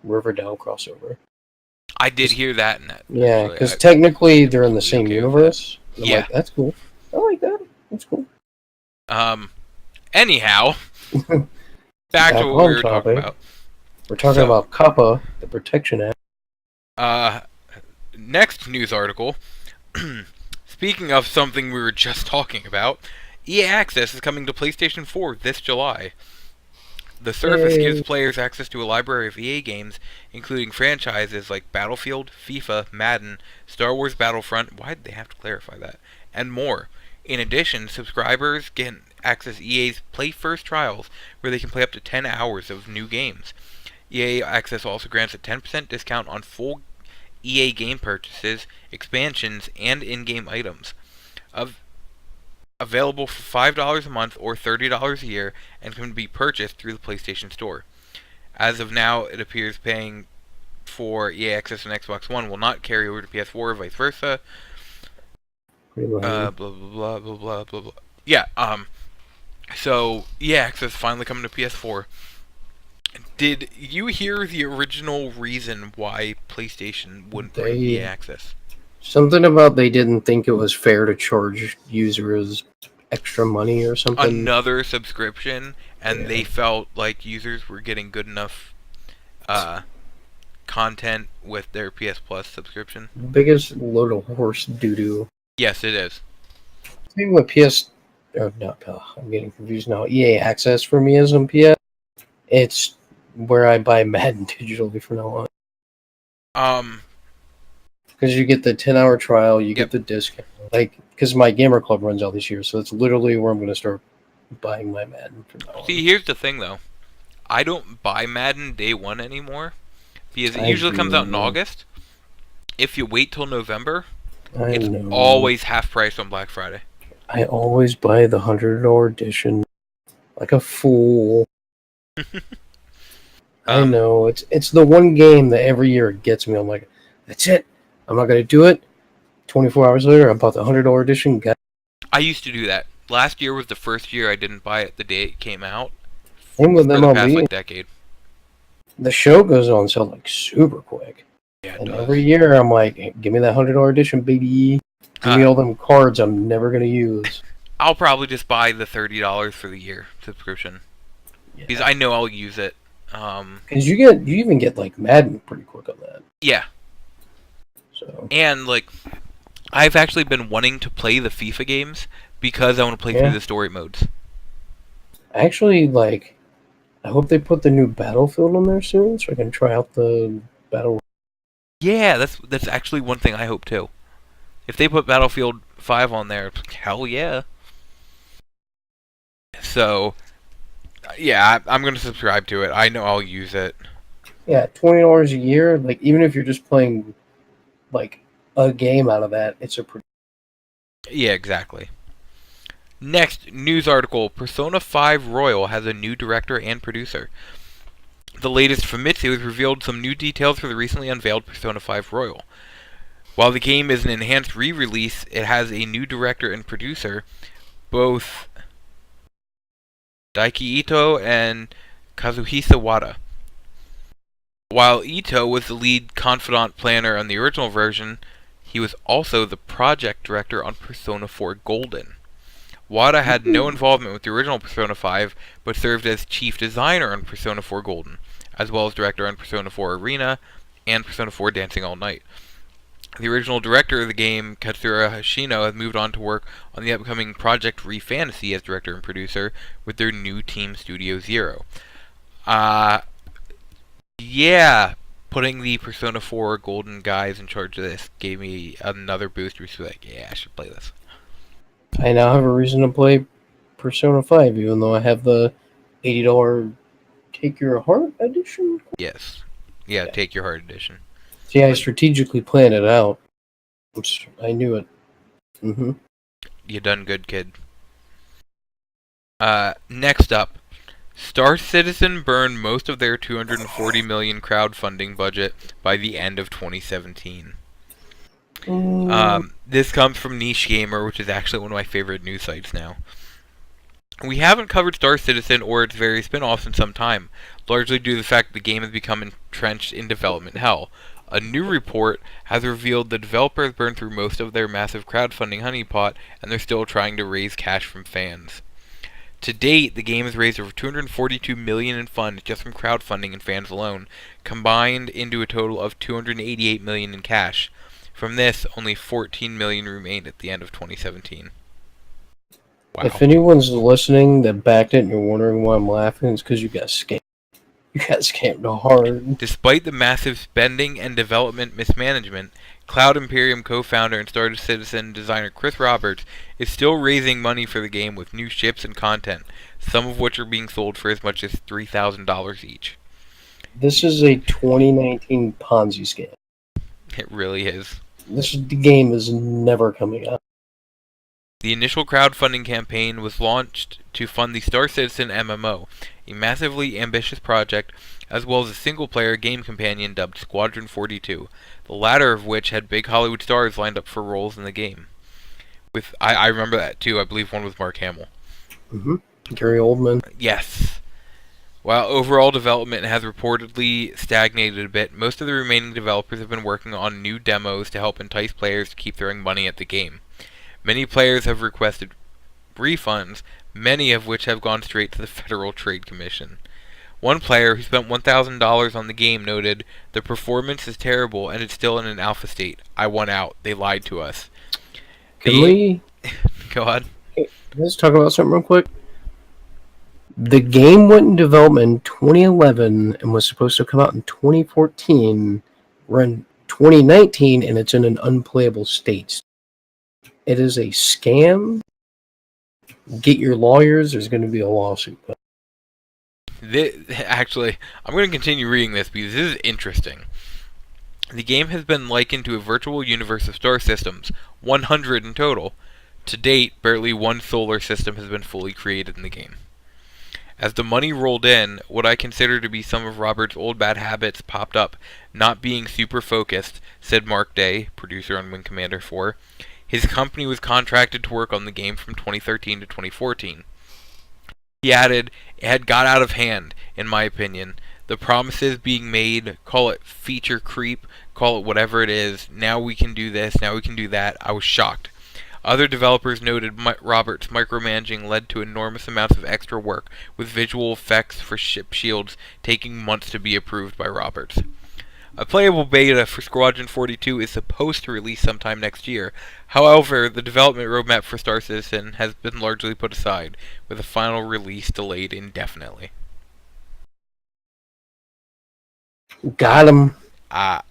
Speaker 2: Riverdale crossover.
Speaker 1: I did hear that in that.
Speaker 2: Yeah, because technically they're in the same universe.
Speaker 1: Yeah.
Speaker 2: Like, that's cool. I like that. That's cool.
Speaker 1: Anyhow, back to what we were talking about.
Speaker 2: We're talking about COPPA, the Protection Act.
Speaker 1: Next news article. Speaking of something we were just talking about, EA Access is coming to PlayStation 4 this July. The service gives players access to a library of EA games, including franchises like Battlefield, FIFA, Madden, Star Wars Battlefront, why did they have to clarify that, and more. In addition, subscribers can access EA's Play First trials, where they can play up to 10 hours of new games. EA Access also grants a 10% discount on full EA game purchases, expansions, and in-game items. Available for $5 a month or $30 a year, and can be purchased through the PlayStation Store. As of now, it appears paying for EA Access on Xbox One will not carry over to PS4 or vice versa. Blah blah blah blah blah blah blah. Yeah. So EA Access finally coming to PS4. Did you hear the original reason why PlayStation wouldn't bring EA Access?
Speaker 2: Something about they didn't think it was fair to charge users extra money or something.
Speaker 1: Another subscription, and they felt like users were getting good enough content with their PS Plus subscription.
Speaker 2: Biggest load of horse doo-doo.
Speaker 1: Yes, it is.
Speaker 2: Same with PS... Oh, no, I'm getting confused now. EA Access for me is on PS. It's where I buy Madden digitally from now on. Because you get the 10-hour trial, you get the discount. Like, because my gamer club runs out this year, so it's literally where I'm going to start buying my Madden from now on.
Speaker 1: See, here's the thing, though. I don't buy Madden day one anymore, because it usually comes out in August. If you wait till November, it's always half price on Black Friday.
Speaker 2: I always buy the $100 edition, like a fool. I know, it's the one game that every year it gets me. I'm like, that's it. I'm not going to do it. 24 hours later, I bought the $100 edition.
Speaker 1: I used to do that. Last year was the first year I didn't buy it the day it came out.
Speaker 2: Same with MLB.
Speaker 1: For the past, decade.
Speaker 2: The show goes on sale like super quick.
Speaker 1: Yeah,
Speaker 2: and every year I'm like, hey, give me that $100 edition, baby. Give me all them cards I'm never going to use.
Speaker 1: I'll probably just buy the $30 for the year subscription. Yeah. Because I know I'll use it.
Speaker 2: Because you even get like Madden pretty quick on that.
Speaker 1: Yeah.
Speaker 2: So.
Speaker 1: And like, I've actually been wanting to play the FIFA games because I want to play through the story modes.
Speaker 2: Actually, like, I hope they put the new Battlefield on there soon so I can try out the Battle.
Speaker 1: Yeah, that's actually one thing I hope too. If they put Battlefield 5 on there, hell yeah. So, yeah, I'm going to subscribe to it. I know I'll use it.
Speaker 2: Yeah, $20 a year. Like, even if you're just playing, like, a game out of that, it's a pretty...
Speaker 1: Yeah, exactly. Next, news article. Persona 5 Royal has a new director and producer. The latest Famitsu has revealed some new details for the recently unveiled Persona 5 Royal. While the game is an enhanced re-release, it has a new director and producer, both Daiki Ito and Kazuhisa Wada. While Ito was the lead confidant planner on the original version, he was also the project director on Persona 4 Golden. Wada had no involvement with the original Persona 5, but served as chief designer on Persona 4 Golden, as well as director on Persona 4 Arena and Persona 4 Dancing All Night. The original director of the game, Katsura Hashino, has moved on to work on the upcoming Project Re-Fantasy as director and producer with their new team, Studio Zero. Yeah, putting the Persona 4 Golden guys in charge of this gave me another boost. Just like, yeah, I should play this.
Speaker 2: I now have a reason to play Persona 5, even though I have the $80 Take Your Heart edition.
Speaker 1: Yes. Yeah, Take Your Heart edition.
Speaker 2: See, I strategically planned it out. I knew it. Mm-hmm.
Speaker 1: You done good, kid. Next up, Star Citizen burned most of their $240 million crowdfunding budget by the end of 2017. This comes from Niche Gamer, which is actually one of my favorite news sites now. We haven't covered Star Citizen or its various spin-offs in some time, largely due to the fact that the game has become entrenched in development hell. A new report has revealed the developers burned through most of their massive crowdfunding honeypot, and they're still trying to raise cash from fans. To date, the game has raised over $242 million in funds just from crowdfunding and fans alone, combined into a total of $288 million in cash. From this, only $14 million remained at the end of 2017. Wow.
Speaker 2: If anyone's listening that backed it and you're wondering why I'm laughing, it's because you got scammed. You guys camped hard.
Speaker 1: Despite the massive spending and development mismanagement, Cloud Imperium co-founder and Star Citizen designer Chris Roberts is still raising money for the game with new ships and content, some of which are being sold for as much as $3,000 each.
Speaker 2: This is a 2019 Ponzi scam.
Speaker 1: It really is.
Speaker 2: The game is never coming out.
Speaker 1: The initial crowdfunding campaign was launched to fund the Star Citizen MMO, a massively ambitious project, as well as a single-player game companion dubbed Squadron 42, the latter of which had big Hollywood stars lined up for roles in the game. I remember that too. I believe one was Mark Hamill.
Speaker 2: Mm-hmm. Gary Oldman.
Speaker 1: Yes. While overall development has reportedly stagnated a bit, most of the remaining developers have been working on new demos to help entice players to keep throwing money at the game. Many players have requested refunds, many of which have gone straight to the Federal Trade Commission. One player who spent $1,000 on the game noted, "The performance is terrible and it's still in an alpha state. I won out. They lied to us."
Speaker 2: Can we
Speaker 1: Go on.
Speaker 2: let's talk about something real quick? The game went in development in 2011 and was supposed to come out in 2014. We're in 2019 and it's in an unplayable state. It is a scam. Get your lawyers. There's going to be a lawsuit.
Speaker 1: Actually, I'm going to continue reading this because this is interesting. The game has been likened to a virtual universe of star systems, 100 in total. To date, barely one solar system has been fully created in the game. As the money rolled in, what I consider to be some of Robert's old bad habits popped up, not being super focused, said Mark Day, producer on Wing Commander 4. His company was contracted to work on the game from 2013 to 2014. He added, "It had got out of hand, in my opinion. The promises being made, call it feature creep, call it whatever it is, now we can do this, now we can do that, I was shocked." Other developers noted Robert's micromanaging led to enormous amounts of extra work, with visual effects for ship shields taking months to be approved by Roberts. A playable beta for Squadron 42 is supposed to release sometime next year. However, the development roadmap for Star Citizen has been largely put aside, with a final release delayed indefinitely.
Speaker 2: Got him.
Speaker 1: Uh,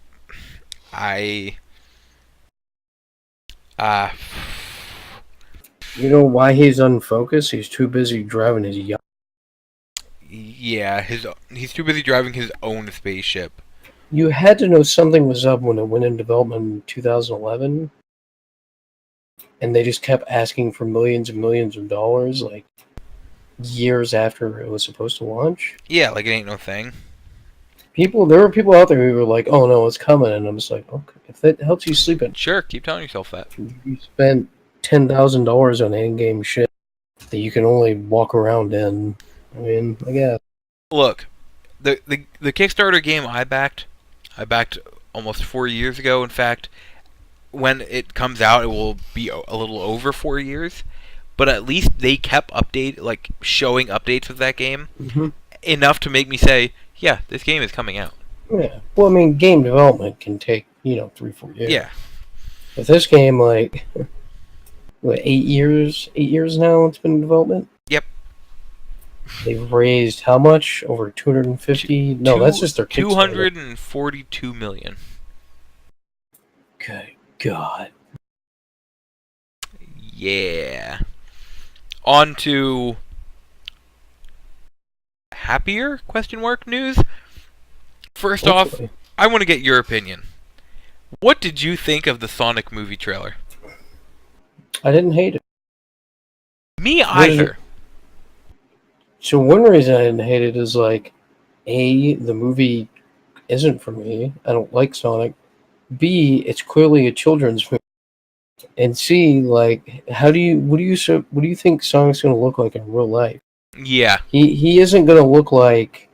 Speaker 2: You know why he's unfocused? He's too busy driving his yacht.
Speaker 1: Yeah, he's too busy driving his own spaceship.
Speaker 2: You had to know something was up when it went in development in 2011, and they just kept asking for millions and millions of dollars, like years after it was supposed to launch.
Speaker 1: Yeah, like it ain't no thing.
Speaker 2: There were people out there who were like, "Oh no, it's coming," and I'm just like, "Okay, if that helps you sleep at
Speaker 1: Sure, keep telling yourself that.
Speaker 2: you spent $10,000 on in-game shit that you can only walk around in." I mean, I guess.
Speaker 1: Look, the Kickstarter game I backed almost 4 years ago. In fact, when it comes out, it will be a little over 4 years. But at least they kept showing updates of that game enough to make me say, yeah, this game is coming out.
Speaker 2: Yeah. Well, I mean, game development can take 3-4 years.
Speaker 1: Yeah.
Speaker 2: But this game, like, what, 8 years? 8 years now it's been in development?
Speaker 1: Yep.
Speaker 2: They've raised how much? Over 250? No, that's just their Kickstarter.
Speaker 1: 242 million.
Speaker 2: Good God.
Speaker 1: Yeah. On to happier ? News. First
Speaker 2: Hopefully.
Speaker 1: off, I want to get your opinion. What did you think of the Sonic movie trailer?
Speaker 2: I didn't hate it.
Speaker 1: Me either.
Speaker 2: So one reason I didn't hate it is like, A, the movie isn't for me. I don't like Sonic. B, it's clearly a children's movie. And C, like, what do you think Sonic's gonna look like in real life?
Speaker 1: Yeah.
Speaker 2: He isn't gonna look like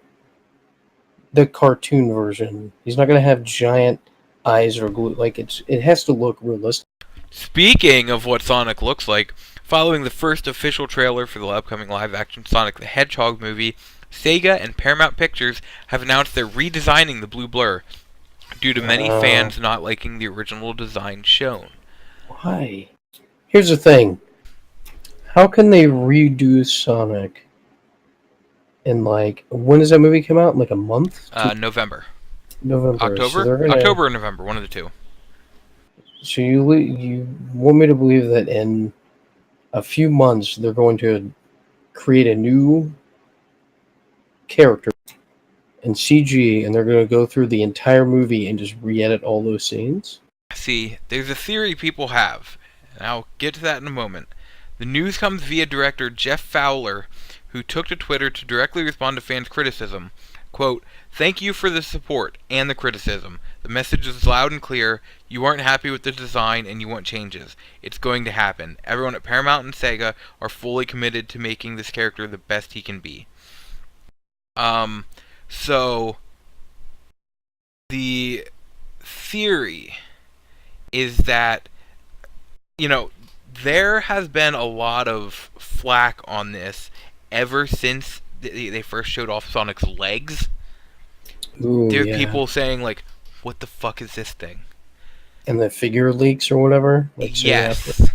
Speaker 2: the cartoon version. He's not gonna have giant eyes or glue. Like it has to look realistic.
Speaker 1: Speaking of what Sonic looks like, following the first official trailer for the upcoming live-action Sonic the Hedgehog movie, Sega and Paramount Pictures have announced they're redesigning the blue blur due to many fans not liking the original design shown.
Speaker 2: Why? Here's the thing. How can they redo Sonic in like, when does that movie come out? In like a month?
Speaker 1: November.
Speaker 2: November. So
Speaker 1: October?
Speaker 2: they're gonna.
Speaker 1: October or November, one of the two.
Speaker 2: So you want me to believe that in a few months they're going to create a new character in CG, and they're going to go through the entire movie and just re-edit all those scenes?
Speaker 1: See, there's a theory people have, and I'll get to that in a moment. The news comes via director Jeff Fowler, who took to Twitter to directly respond to fans' criticism. Quote, "Thank you for the support and the criticism. The message is loud and clear. You aren't happy with the design and you want changes. It's going to happen. Everyone at Paramount and Sega are fully committed to making this character the best he can be." So the theory is that, there has been a lot of flack on this ever since they first showed off Sonic's legs.
Speaker 2: Ooh,
Speaker 1: There are
Speaker 2: yeah.
Speaker 1: people saying, like, what the fuck is this thing?
Speaker 2: And the figure leaks or whatever? Like, soon after?
Speaker 1: Yes.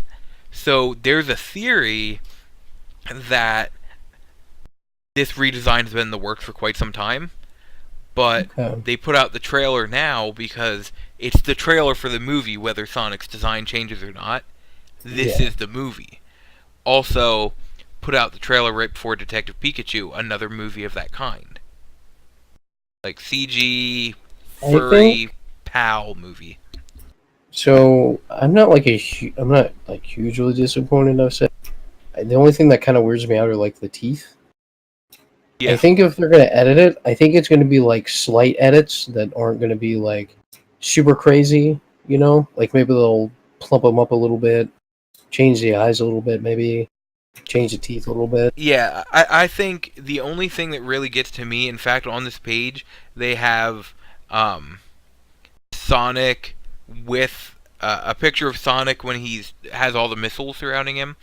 Speaker 1: So there's a theory that this redesign has been in the works for quite some time, but
Speaker 2: Okay.
Speaker 1: they put out the trailer now because it's the trailer for the movie, whether Sonic's design changes or not. This
Speaker 2: Yeah.
Speaker 1: is the movie. Also, put out the trailer right before Detective Pikachu, another movie of that kind. Like CG,
Speaker 2: I
Speaker 1: furry, pal movie.
Speaker 2: So I'm not like I'm not like hugely disappointed. I've said the only thing that kind of weirds me out are like the teeth.
Speaker 1: Yeah.
Speaker 2: I think if they're gonna edit it, I think it's gonna be like slight edits that aren't gonna be like super crazy. Like maybe they'll plump them up a little bit, change the eyes a little bit, maybe change the teeth a little bit.
Speaker 1: Yeah, I think the only thing that really gets to me, in fact, on this page, they have Sonic with a picture of Sonic when has all the missiles surrounding him,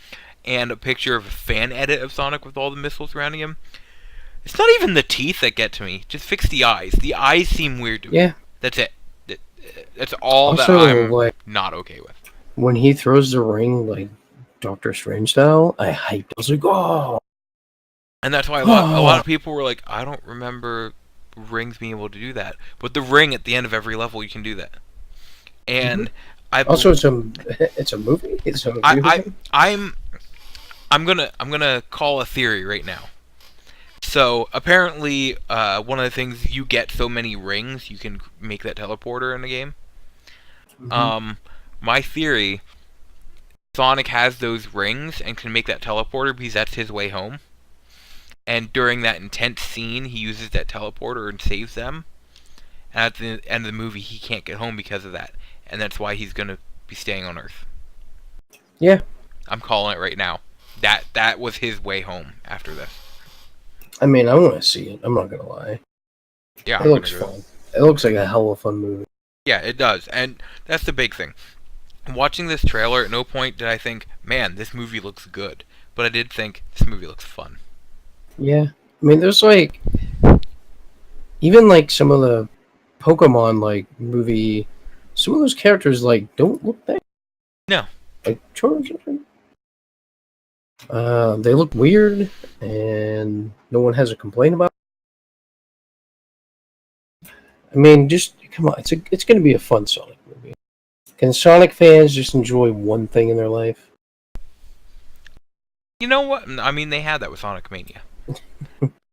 Speaker 1: and a picture of a fan edit of Sonic with all the missiles surrounding him. It's not even the teeth that get to me. Just fix the eyes. The eyes seem weird to me.
Speaker 2: Yeah.
Speaker 1: That's it. That's all that
Speaker 2: Also,
Speaker 1: I'm
Speaker 2: like
Speaker 1: not okay with.
Speaker 2: when he throws the ring like Doctor Strange style, I hyped. I was like, oh.
Speaker 1: And that's why a lot of people were like, I don't remember rings being able to do that. But the ring at the end of every level, you can do that. And
Speaker 2: Also, it's a movie. It's a movie.
Speaker 1: I'm gonna call a theory right now. So apparently, one of the things, you get so many rings, you can make that teleporter in the game. My theory: Sonic has those rings and can make that teleporter because that's his way home. And during that intense scene, he uses that teleporter and saves them. And at the end of the movie, he can't get home because of that, and that's why he's gonna be staying on Earth.
Speaker 2: Yeah.
Speaker 1: I'm calling it right now. That was his way home after this.
Speaker 2: I mean, I want to see it. I'm not gonna lie.
Speaker 1: Yeah,
Speaker 2: It looks fun. It looks like a hell of a fun movie.
Speaker 1: Yeah, it does, and that's the big thing. Watching this trailer, at no point did I think, man, this movie looks good. But I did think, this movie looks fun.
Speaker 2: Yeah. I mean, there's like, even like some of the Pokemon like movie, some of those characters like don't look that.
Speaker 1: No.
Speaker 2: Like Charizard. They look weird, and no one has a complaint about it. I mean, just come on. It's going to be a fun Sonic movie. Can Sonic fans just enjoy one thing in their life?
Speaker 1: You know what? I mean, they had that with Sonic Mania.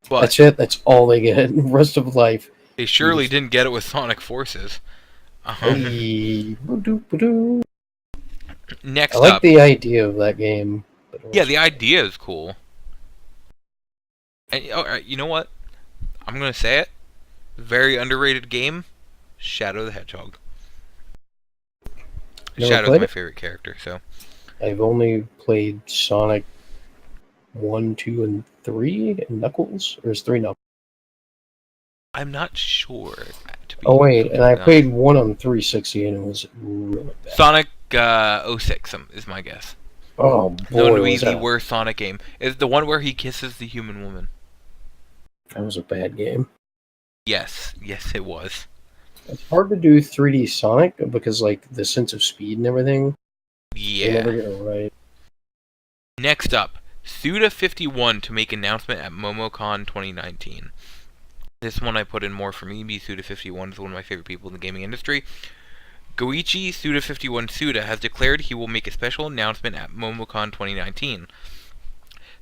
Speaker 1: But
Speaker 2: that's it. That's all they get. The rest of life.
Speaker 1: They surely didn't get it with Sonic Forces.
Speaker 2: Hey,
Speaker 1: Next
Speaker 2: I like
Speaker 1: up,
Speaker 2: the idea of that game.
Speaker 1: Yeah, the idea is cool. And you know what? I'm gonna say it. Very underrated game. Shadow the Hedgehog. Shadow's my favorite character. So
Speaker 2: I've only played Sonic 1, 2, and 3, and Knuckles, or is 3 Knuckles?
Speaker 1: I'm not sure.
Speaker 2: Oh wait, and I played 1 on 360, and it was really bad.
Speaker 1: Sonic 06 is my guess.
Speaker 2: Oh boy,
Speaker 1: Known to be the worst Sonic game. Is the one where he kisses the human woman.
Speaker 2: That was a bad game.
Speaker 1: Yes, it was.
Speaker 2: It's hard to do 3D Sonic because like the sense of speed and everything.
Speaker 1: Yeah.
Speaker 2: You never get it right.
Speaker 1: Next up, Suda51 to make announcement at MomoCon 2019. This one I put in more for me because Suda51 is one of my favorite people in the gaming industry. Goichi Suda51 Suda has declared he will make a special announcement at MomoCon 2019.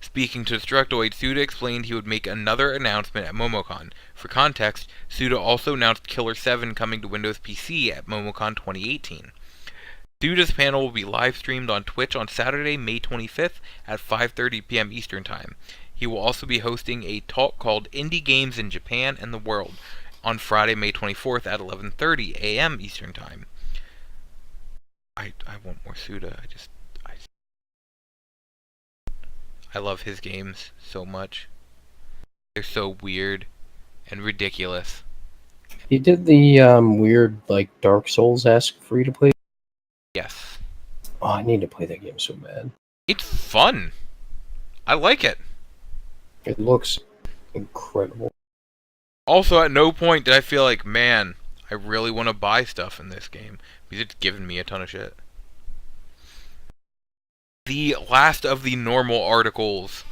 Speaker 1: Speaking to Destructoid, Suda explained he would make another announcement at MomoCon. For context, Suda also announced Killer 7 coming to Windows PC at MomoCon 2018. Suda's panel will be live streamed on Twitch on Saturday, May 25th at 5:30 p.m. Eastern Time. He will also be hosting a talk called Indie Games in Japan and the World on Friday, May 24th at 11:30 a.m. Eastern Time. I want more Suda. I love his games so much. They're so weird and ridiculous.
Speaker 2: He did the weird, like, Dark Souls-esque free-to-play.
Speaker 1: Yes.
Speaker 2: Oh, I need to play that game so bad.
Speaker 1: It's fun. I like it.
Speaker 2: It looks incredible.
Speaker 1: Also, at no point did I feel like, man, I really want to buy stuff in this game, because it's given me a ton of shit. The last of the normal articles.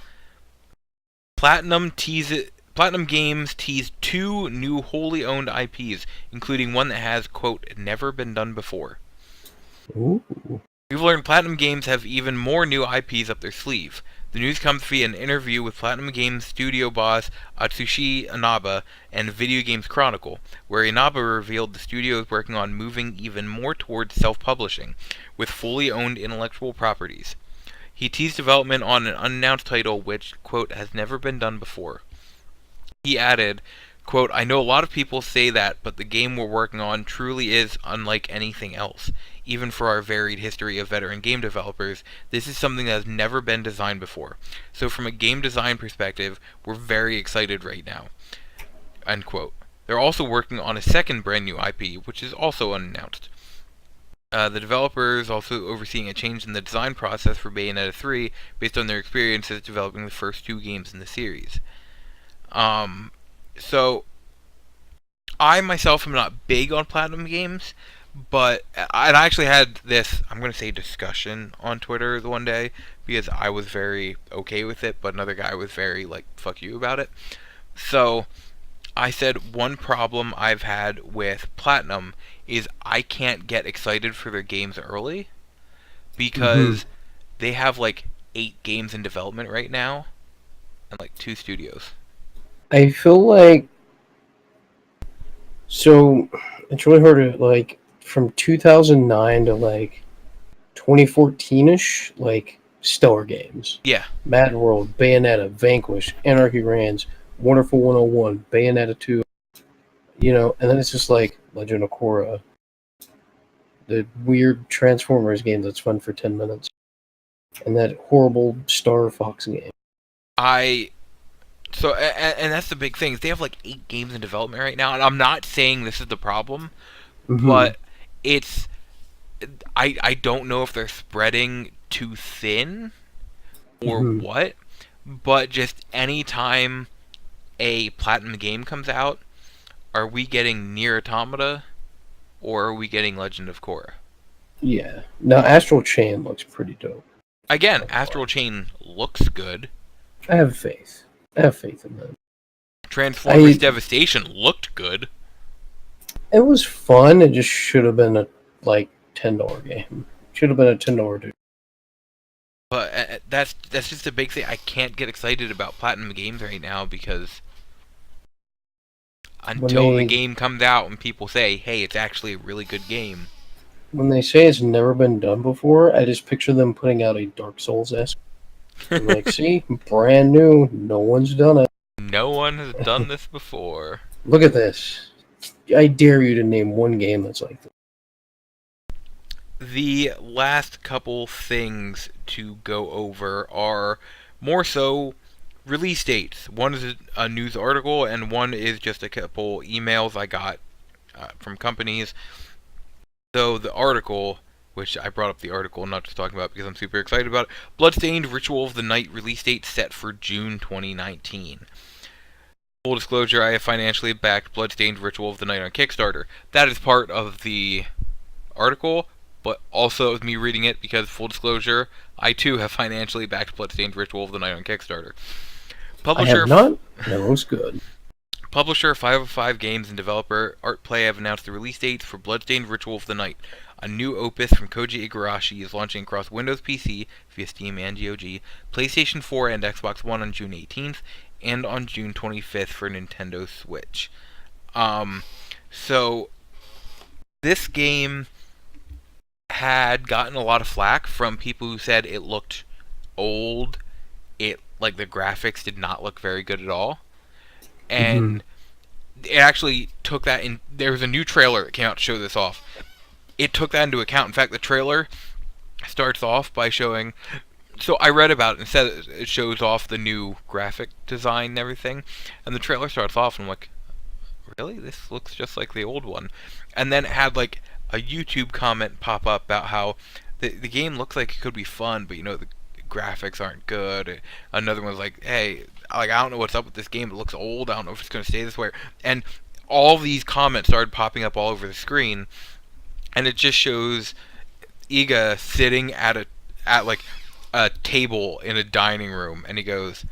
Speaker 1: Platinum Games teased 2 new wholly owned IPs, including one that has, quote, never been done before.
Speaker 2: Ooh.
Speaker 1: We've learned Platinum Games have even more new IPs up their sleeve. The news comes via an interview with Platinum Games studio boss Atsushi Inaba and Video Games Chronicle, where Inaba revealed the studio is working on moving even more towards self-publishing, with fully owned intellectual properties. He teased development on an unannounced title which, quote, has never been done before. He added, quote, I know a lot of people say that, but the game we're working on truly is unlike anything else. Even for our varied history of veteran game developers, this is something that has never been designed before. So from a game design perspective, we're very excited right now. End quote. They're also working on a second brand new IP, which is also unannounced. The developer is also overseeing a change in the design process for Bayonetta 3 based on their experiences developing the first 2 games in the series. So, I myself am not big on Platinum Games, but I actually had this, I'm going to say, discussion on Twitter the one day, because I was very okay with it, but another guy was very, like, fuck you about it. So, I said one problem I've had with Platinum is I can't get excited for their games early, because they have, like, 8 games in development right now, and, like, 2 studios.
Speaker 2: I feel like... So, it's really hard to, like, from 2009 to, like, 2014-ish, like, stellar games.
Speaker 1: Yeah.
Speaker 2: Mad World, Bayonetta, Vanquish, Anarchy Reigns, Wonderful 101, Bayonetta 2, you know, and then it's just like Legend of Korra, the weird Transformers game that's fun for 10 minutes, and that horrible Star Fox game.
Speaker 1: And that's the big thing, is they have like 8 games in development right now, and I'm not saying this is the problem, but it's, I don't know if they're spreading too thin or what, but just any time a Platinum game comes out, are we getting Nier Automata or are we getting Legend of Korra?
Speaker 2: Yeah. Now, Astral Chain looks pretty dope.
Speaker 1: Again, Astral Chain looks good.
Speaker 2: I have faith. I have faith in that.
Speaker 1: Transformers Devastation looked good.
Speaker 2: It was fun. It just should have been a, like, $10 game. Should have been a $10 dude.
Speaker 1: But that's just the big thing. I can't get excited about Platinum games right now because until the game comes out and people say, hey, it's actually a really good game.
Speaker 2: When they say it's never been done before, I just picture them putting out a Dark Souls-esque. I'm like, see? Brand new. No one's done it.
Speaker 1: No one has done this before.
Speaker 2: Look at this. I dare you to name one game that's like this.
Speaker 1: The last couple things to go over are more so release dates. One is a news article, and one is just a couple emails I got from companies. So the article, which I brought up the article, not just talking about because I'm super excited about it. Bloodstained Ritual of the Night release date set for June 2019. Full disclosure, I have financially backed Bloodstained Ritual of the Night on Kickstarter. That is part of the article, but also it was me reading it because, full disclosure, I too have financially backed Bloodstained Ritual of the Night on Kickstarter.
Speaker 2: I have not. That looks good.
Speaker 1: Publisher 505 Games and developer Artplay have announced the release dates for Bloodstained Ritual of the Night. A new opus from Koji Igarashi is launching across Windows PC via Steam and GOG, PlayStation 4 and Xbox One on June 18th, and on June 25th for Nintendo Switch. So this game had gotten a lot of flack from people who said it looked old. Like the graphics did not look very good at all. And it actually took that in. There was a new trailer that came out to show this off. It took that into account. In fact, the trailer starts off by showing. So I read about it and said it shows off the new graphic design and everything. And the trailer starts off and I'm like, really? This looks just like the old one. And then it had like a YouTube comment pop up about how the game looks like it could be fun, but the graphics aren't good. Another one's like, hey, I don't know what's up with this game. It looks old. I don't know if it's going to stay this way. And all these comments started popping up all over the screen, and it just shows Iga sitting at a table in a dining room, and he goes,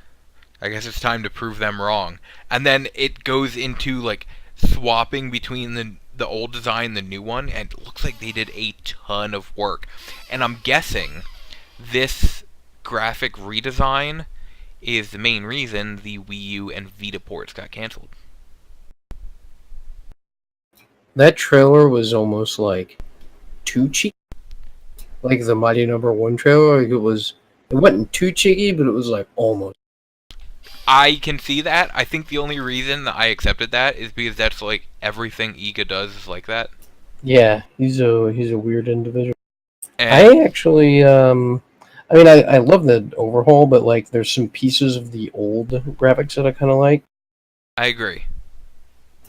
Speaker 1: I guess it's time to prove them wrong. And then it goes into like swapping between the old design and the new one, and it looks like they did a ton of work. And I'm guessing this graphic redesign is the main reason the Wii U and Vita ports got canceled.
Speaker 2: That trailer was almost like too cheeky. Like the Mighty Number 1 trailer. Like it wasn't too cheeky, but it was like almost.
Speaker 1: I can see that. I think the only reason that I accepted that is because that's like everything Iga does is like that.
Speaker 2: Yeah, he's a weird individual.
Speaker 1: And
Speaker 2: I actually, I love the overhaul, but like there's some pieces of the old graphics that I kind of like.
Speaker 1: I agree.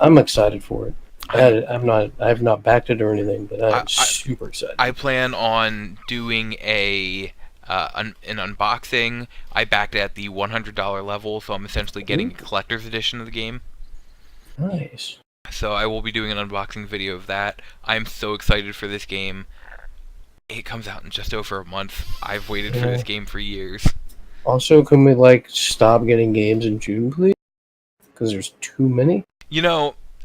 Speaker 2: I'm excited for it. I've not backed it or anything, but I'm super excited.
Speaker 1: I plan on doing an unboxing. I backed it at the $100 level, so I'm essentially getting a collector's edition of the game.
Speaker 2: Nice.
Speaker 1: So I will be doing an unboxing video of that. I'm so excited for this game. It comes out in just over a month. I've waited for this game for years.
Speaker 2: Also, can we stop getting games in June, please? Because there's too many.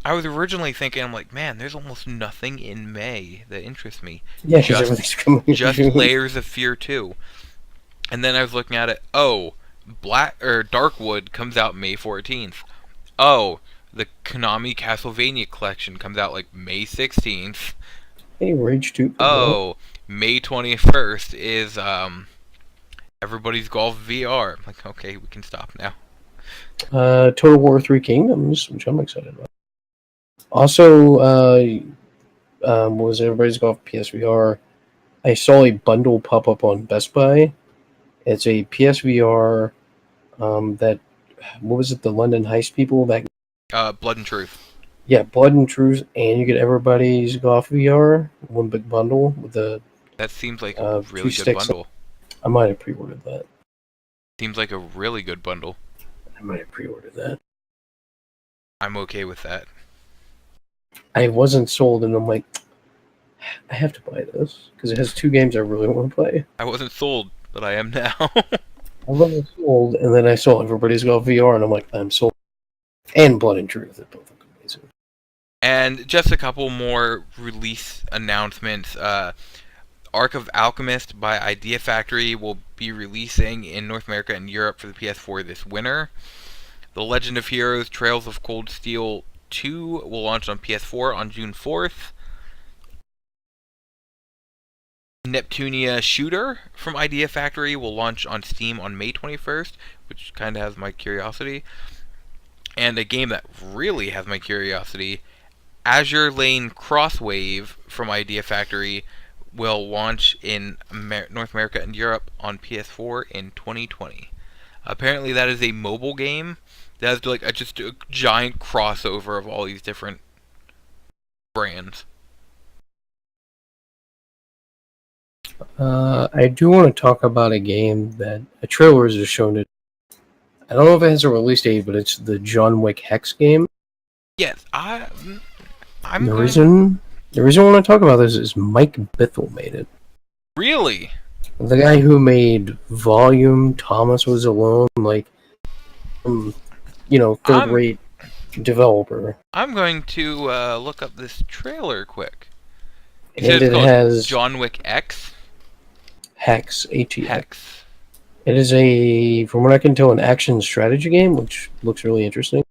Speaker 1: I was originally thinking, I'm like, man, there's almost nothing in May that interests me.
Speaker 2: Yeah, because everything's coming in
Speaker 1: just
Speaker 2: June.
Speaker 1: Layers of Fear 2. And then I was looking at it, Darkwood comes out May 14th. Oh, the Konami Castlevania collection comes out May 16th.
Speaker 2: Hey, Rage 2.
Speaker 1: Oh, May 21st is Everybody's Golf VR. I'm like, okay, we can stop now.
Speaker 2: Total War 3 Kingdoms, which I'm excited about. Also, was Everybody's Golf PSVR. I saw a bundle pop up on Best Buy. It's a PSVR what was it, the London Heist people?
Speaker 1: Blood and Truth.
Speaker 2: Yeah, Blood and Truth, and you get Everybody's Golf VR, one big bundle with the.
Speaker 1: That seems like a really good bundle.
Speaker 2: I might have pre-ordered that.
Speaker 1: Seems like a really good bundle.
Speaker 2: I might have pre-ordered that.
Speaker 1: I'm okay with that.
Speaker 2: I wasn't sold, and I'm like, I have to buy this because it has two games I really want to play.
Speaker 1: I wasn't sold, but I am now.
Speaker 2: I wasn't sold, and then I saw Everybody's Golf VR, and I'm like, I'm sold. And Blood and Truth, they both look amazing.
Speaker 1: And just a couple more release announcements. Arc of Alchemist by Idea Factory will be releasing in North America and Europe for the PS4 this winter. The Legend of Heroes Trails of Cold Steel 2 will launch on PS4 on June 4th. Neptunia Shooter from Idea Factory will launch on Steam on May 21st, which kind of has my curiosity. And a game that really has my curiosity, Azure Lane Crosswave from Idea Factory will launch in North America and Europe on PS4 in 2020. Apparently that is a mobile game that has just a giant crossover of all these different brands.
Speaker 2: I do want to talk about a game that a trailer has just shown it. I don't know if it has a release date, but it's the John Wick Hex game.
Speaker 1: Yes, I'm
Speaker 2: The reason The reason I want to talk about this is Mike Bithell made it.
Speaker 1: Really?
Speaker 2: The guy who made Volume, Thomas Was Alone, like, third-rate developer.
Speaker 1: I'm going to look up this trailer quick. You said
Speaker 2: And
Speaker 1: it's
Speaker 2: it
Speaker 1: called
Speaker 2: has
Speaker 1: John Wick X?
Speaker 2: Hex, H-E-X.
Speaker 1: Hex.
Speaker 2: It is from what I can tell, an action strategy game, which looks really interesting.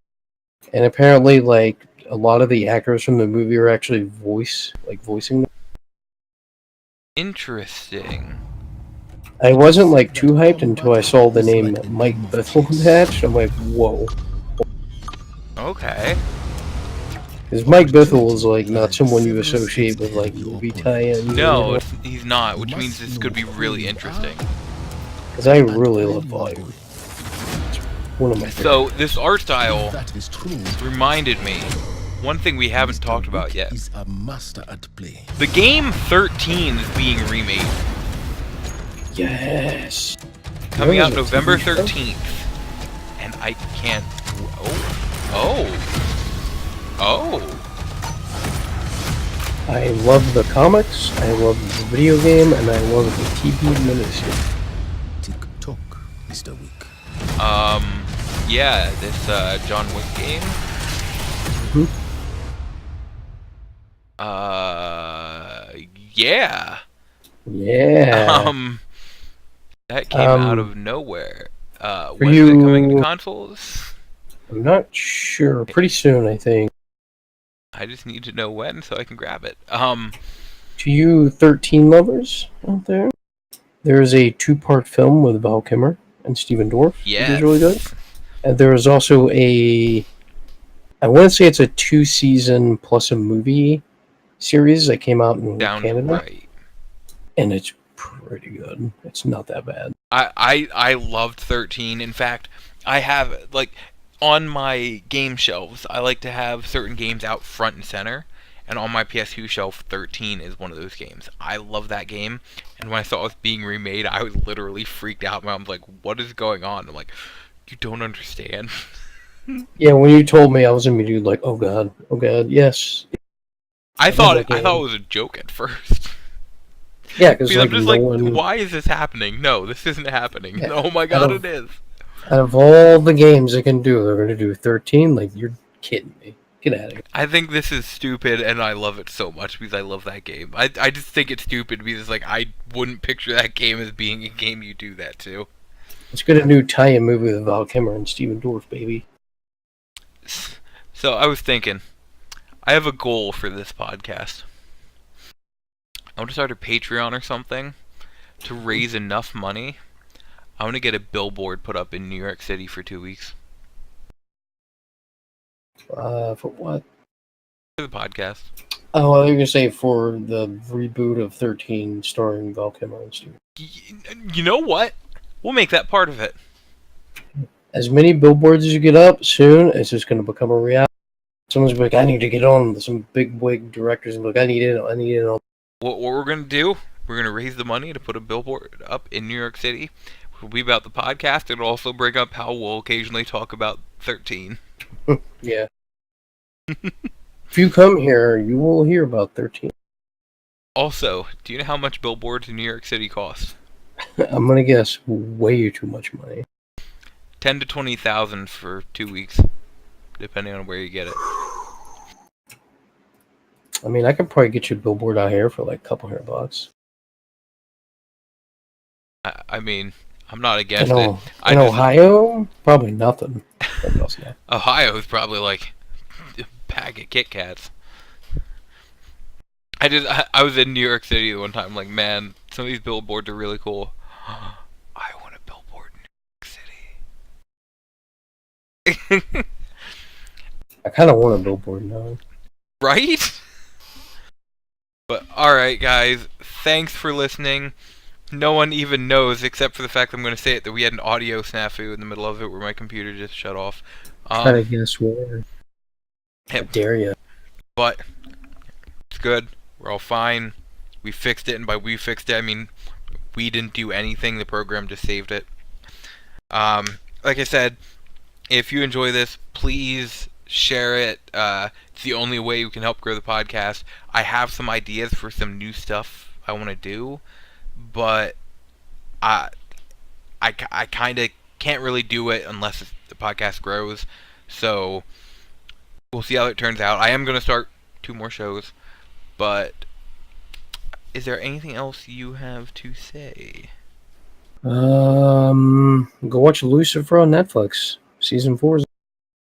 Speaker 2: And apparently, like, a lot of the actors from the movie are actually voicing them.
Speaker 1: Interesting.
Speaker 2: I wasn't, like, too hyped until I saw the name Mike Bithell attached. I'm like, whoa.
Speaker 1: Okay.
Speaker 2: Because Mike Bithell is, like, not someone you associate with, like, movie tie-ins.
Speaker 1: No, he's not, which means this could be really interesting.
Speaker 2: Because I really love Volume. It's one of my favorites.
Speaker 1: So, this art style reminded me, one thing we haven't talked about yet. The game 13 is being remade.
Speaker 2: Yes!
Speaker 1: Coming out November 13th. And I can't... Oh!
Speaker 2: I love the comics, I love the video game, and I love the TV miniseries.
Speaker 3: Tick-tock, Mr. Wick.
Speaker 1: Yeah, this John Wick game. Yeah.
Speaker 2: Yeah.
Speaker 1: That came out of nowhere. When is
Speaker 2: you-
Speaker 1: it coming to consoles?
Speaker 2: I'm not sure. Pretty soon, I think.
Speaker 1: I just need to know when so I can grab it.
Speaker 2: To you 13 lovers out there, there's a 2-part film with Val Kilmer and Stephen Dorff, which is really good. And there is also I want to say it's a 2-season plus a movie series that came out in Canada.
Speaker 1: Right.
Speaker 2: And it's pretty good. It's not that bad.
Speaker 1: I loved 13. In fact, I have, like, on my game shelves, I like to have certain games out front and center. And on my PS2 shelf, 13 is one of those games. I love that game. And when I saw it was being remade, I was literally freaked out. My mom's like, what is going on? I'm like, you don't understand.
Speaker 2: Yeah, when you told me, I was immediately like, oh god, yes.
Speaker 1: I thought it was a joke at first.
Speaker 2: Yeah, because like,
Speaker 1: I'm just
Speaker 2: no
Speaker 1: like,
Speaker 2: one...
Speaker 1: why is this happening? No, this isn't happening.
Speaker 2: Yeah.
Speaker 1: Oh my god, it is.
Speaker 2: Out of all the games they can do, they're going to do 13? Like, you're kidding me. Get out of here.
Speaker 1: I think this is stupid, and I love it so much because I love that game. I just think it's stupid because, like, I wouldn't picture that game as being a game you do that to.
Speaker 2: Let's get a new tie-in movie with Val Kilmer and Stephen Dorff, baby.
Speaker 1: So, I was thinking, I have a goal for this podcast. I want to start a Patreon or something to raise enough money. I want to get a billboard put up in New York City for 2 weeks.
Speaker 2: For what?
Speaker 1: For the podcast.
Speaker 2: Oh, I was going to say for the reboot of 13 starring Val Kilmer and Stephen.
Speaker 1: You know what? We'll make that part of it.
Speaker 2: As many billboards as you get up, soon it's just going to become a reality. Someone's going to be like, I need to get on. Some big wig directors and be like, I need it on.
Speaker 1: What we're going to do, we're going to raise the money to put a billboard up in New York City. It'll be about the podcast. It'll also bring up how we'll occasionally talk about 13.
Speaker 2: Yeah. If you come here, you will hear about 13.
Speaker 1: Also, do you know how much billboards in New York City cost?
Speaker 2: I'm going to guess way too much money.
Speaker 1: 10 to 20,000 for 2 weeks, depending on where you get it.
Speaker 2: I mean, I could probably get you a billboard out here for like a couple $100.
Speaker 1: I mean, I'm not against
Speaker 2: it. In Ohio, probably nothing.
Speaker 1: Ohio's probably like a bag of Kit Kats. I was in New York City one time, like, man, some of these billboards are really cool. I want a billboard in New York City.
Speaker 2: I kind of want a billboard now.
Speaker 1: Right? But, alright, guys, thanks for listening. No one even knows, except for the fact I'm going to say it, that we had an audio snafu in the middle of it where my computer just shut off.
Speaker 2: Try to guess where. I dare you.
Speaker 1: But, it's good. We're all fine. We fixed it, and by we fixed it, I mean we didn't do anything. The program just saved it. Like I said, if you enjoy this, please share it. It's the only way we can help grow the podcast. I have some ideas for some new stuff I want to do, but I I kind of can't really do it unless the podcast grows. So we'll see how it turns out. I am going to start 2 more shows, but is there anything else you have to say?
Speaker 2: Go watch Lucifer on Netflix. Season 4 is.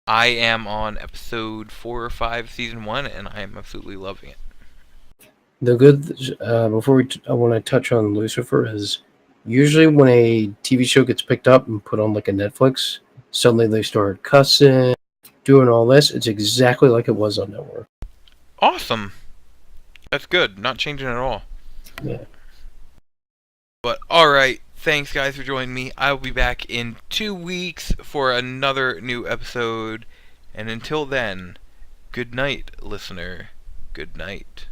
Speaker 1: I am on episode 4 or 5, season 1, and I am absolutely loving it.
Speaker 2: The good, before I want to touch on Lucifer, is usually when a TV show gets picked up and put on like a Netflix, suddenly they start cussing, doing all this. It's exactly like it was on network.
Speaker 1: Awesome. That's good. Not changing at all.
Speaker 2: Yeah.
Speaker 1: But alright, thanks guys for joining me. I will be back in 2 weeks for another new episode. And until then, good night, listener. Good night.